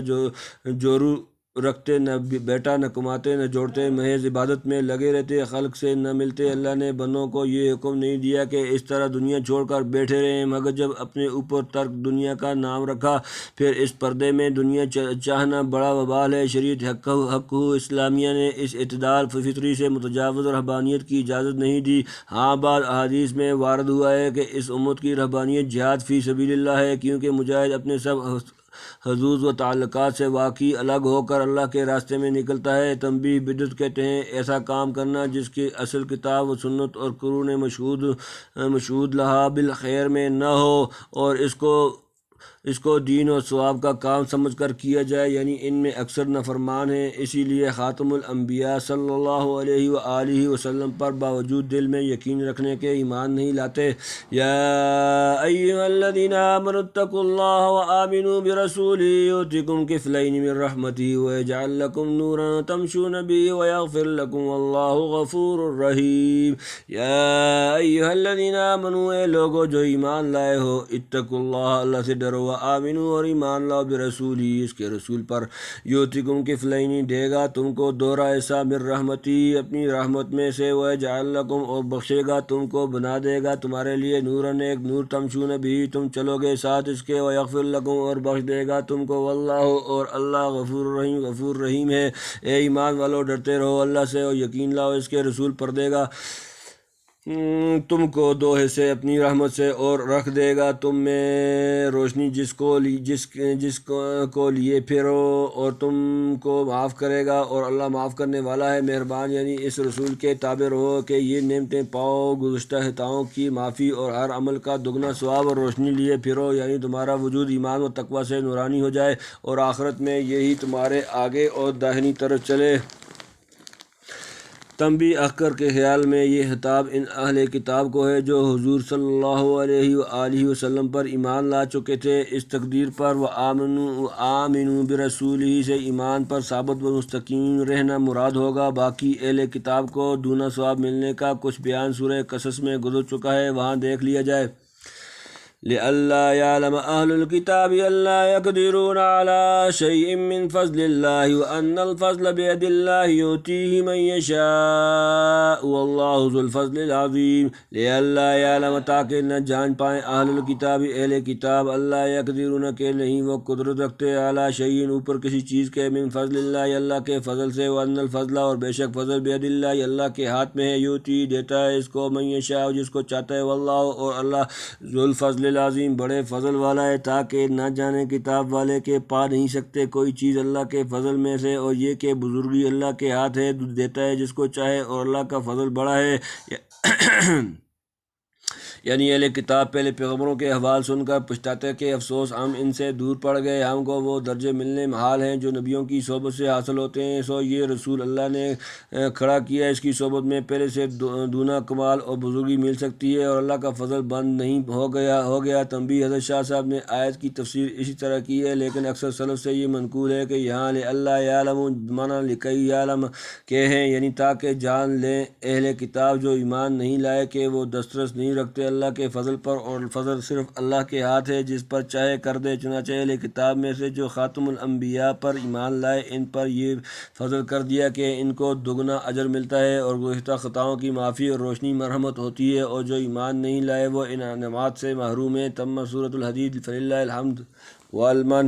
جورو رکھتے نہ بیٹا نہ کماتے نہ جوڑتے محض عبادت میں لگے رہتے خلق سے نہ ملتے اللہ نے بندوں کو یہ حکم نہیں دیا کہ اس طرح دنیا چھوڑ کر بیٹھے رہیں مگر جب اپنے اوپر ترک دنیا کا نام رکھا پھر اس پردے میں دنیا چاہنا بڑا وبال ہے شریعت حق اسلامیہ نے اس اعتدال فطری سے متجاوز رہبانیت کی اجازت نہیں دی ہاں بعض احادیث میں وارد ہوا ہے کہ اس امت کی رہبانیت جہاد فی سبیل اللہ ہے کیونکہ مجاہد اپنے سب حضوظ و تعلقات سے واقعی الگ ہو کر اللہ کے راستے میں نکلتا ہے تنبیہ بدعت کہتے ہیں ایسا کام کرنا جس کی اصل کتاب و سنت اور قرون مشہود لہا بالخیر میں نہ ہو اور اس کو دین و ثواب کا کام سمجھ کر کیا جائے یعنی ان میں اکثر نافرمان ہیں اسی لیے خاتم الانبیاء صلی اللہ علیہ وآلہ وسلم پر باوجود دل میں یقین رکھنے کے ایمان نہیں لاتے یا ایھا الذین آمنوا اتقوا اللہ وآمنوا برسولہ یؤتکم کفلین من رحمتہ ویجعل لکم نورا تمشون بہ ویغفر لکم واللہ غفور رحیم یا ایھا الذین آمنوا اے لوگو جو ایمان لائے ہو اتقوا اللہ سے ڈرو آمنو اور ایمان لاؤ برسولی اس کے رسول پر یؤتکم کفلین دے گا تم کو دوہرا ایسا من رحمتی اپنی رحمت میں سے ویجعل لکم اور بخشے گا تم کو بنا دے گا تمہارے لیے نورن ایک نور تمشون بھی تم چلو گے ساتھ اس کے ویغفر لکم اور بخش دے گا تم کو واللہ اور اللہ غفور رحیم ہے اے ایمان والو ڈرتے رہو اللہ سے اور یقین لاؤ اس کے رسول پر دے گا تم کو دو حصے اپنی رحمت سے اور رکھ دے گا تم میں روشنی جس کو لیے پھرو اور تم کو معاف کرے گا اور اللہ معاف کرنے والا ہے مہربان یعنی اس رسول کے تابع رہو کہ یہ نعمتیں پاؤ گزشتہ خطاؤں کی معافی اور ہر عمل کا دگنا ثواب اور روشنی لیے پھرو یعنی تمہارا وجود ایمان و تقوی سے نورانی ہو جائے اور آخرت میں یہی تمہارے آگے اور داہنی طرف چلے تنبیہ اخر کے خیال میں یہ خطاب ان اہل کتاب کو ہے جو حضور صلی اللہ علیہ وآلہ وسلم پر ایمان لا چکے تھے۔ اس تقدیر پر وآمنوا برسولہ سے ایمان پر ثابت و مستقیم رہنا مراد ہوگا۔ باقی اہل کتاب کو دونا ثواب ملنے کا کچھ بیان سورہ قصص میں گزر چکا ہے، وہاں دیکھ لیا جائے۔ لئلا يعلم أهل الكتاب ألا يقدرون على شيء من فضل الله وأن الفضل بيد الله يؤتيه من يشاء والله ذو الفضل العظيم۔ لئلا يعلم تاکہ نہ جان پائیں اہل الکتاب اہل کتاب اللہ یقدرون کہ نہیں وہ قدرت رکھتے علی شیء اوپر کسی چیز کے من فضل اللہ اللہ کے فضل سے وأن الفضل اور بے شک فضل بید اللہ اللہ کے ہاتھ میں ہے یؤتی دیتا ہے اس کو من یشاء جس کو چاہتا ہے واللہ اور اللہ ذو الفضل العظیم بڑے فضل والا ہے۔ تاکہ نہ جانے کتاب والے کہ پا نہیں سکتے کوئی چیز اللہ کے فضل میں سے، اور یہ کہ بزرگی اللہ کے ہاتھ ہے، دیتا ہے جس کو چاہے اور اللہ کا فضل بڑا ہے۔ یعنی اہل کتاب پہلے پیغمبروں کے احوال سن کر پچھتاتے کہ افسوس ہم ان سے دور پڑ گئے، ہم کو وہ درجے ملنے محال ہیں جو نبیوں کی صحبت سے حاصل ہوتے ہیں۔ سو یہ رسول اللہ نے کھڑا کیا، اس کی صحبت میں پہلے سے دونا کمال اور بزرگی مل سکتی ہے اور اللہ کا فضل بند نہیں ہو گیا۔ تنبیہ حضرت شاہ صاحب نے آیت کی تفسیر اسی طرح کی ہے، لیکن اکثر سلف سے یہ منقول ہے کہ یہاں اللہ یعلم مانا لکی یعلم کے ہیں، یعنی تاکہ جان لیں اہل کتاب جو ایمان نہیں لائے کہ وہ دسترس نہیں رکھتے اللہ کے فضل پر، اور فضل صرف اللہ کے ہاتھ ہے جس پر چاہے کر دے۔ چنانچہ اہل کتاب میں سے جو خاتم الانبیاء پر ایمان لائے ان پر یہ فضل کر دیا کہ ان کو دگنا اجر ملتا ہے اور گزشتہ خطاؤں کی معافی اور روشنی مرحمت ہوتی ہے، اور جو ایمان نہیں لائے وہ ان انعامات سے محروم ہیں۔ تم سورۃ الحدید فللہ الحمد والمن۔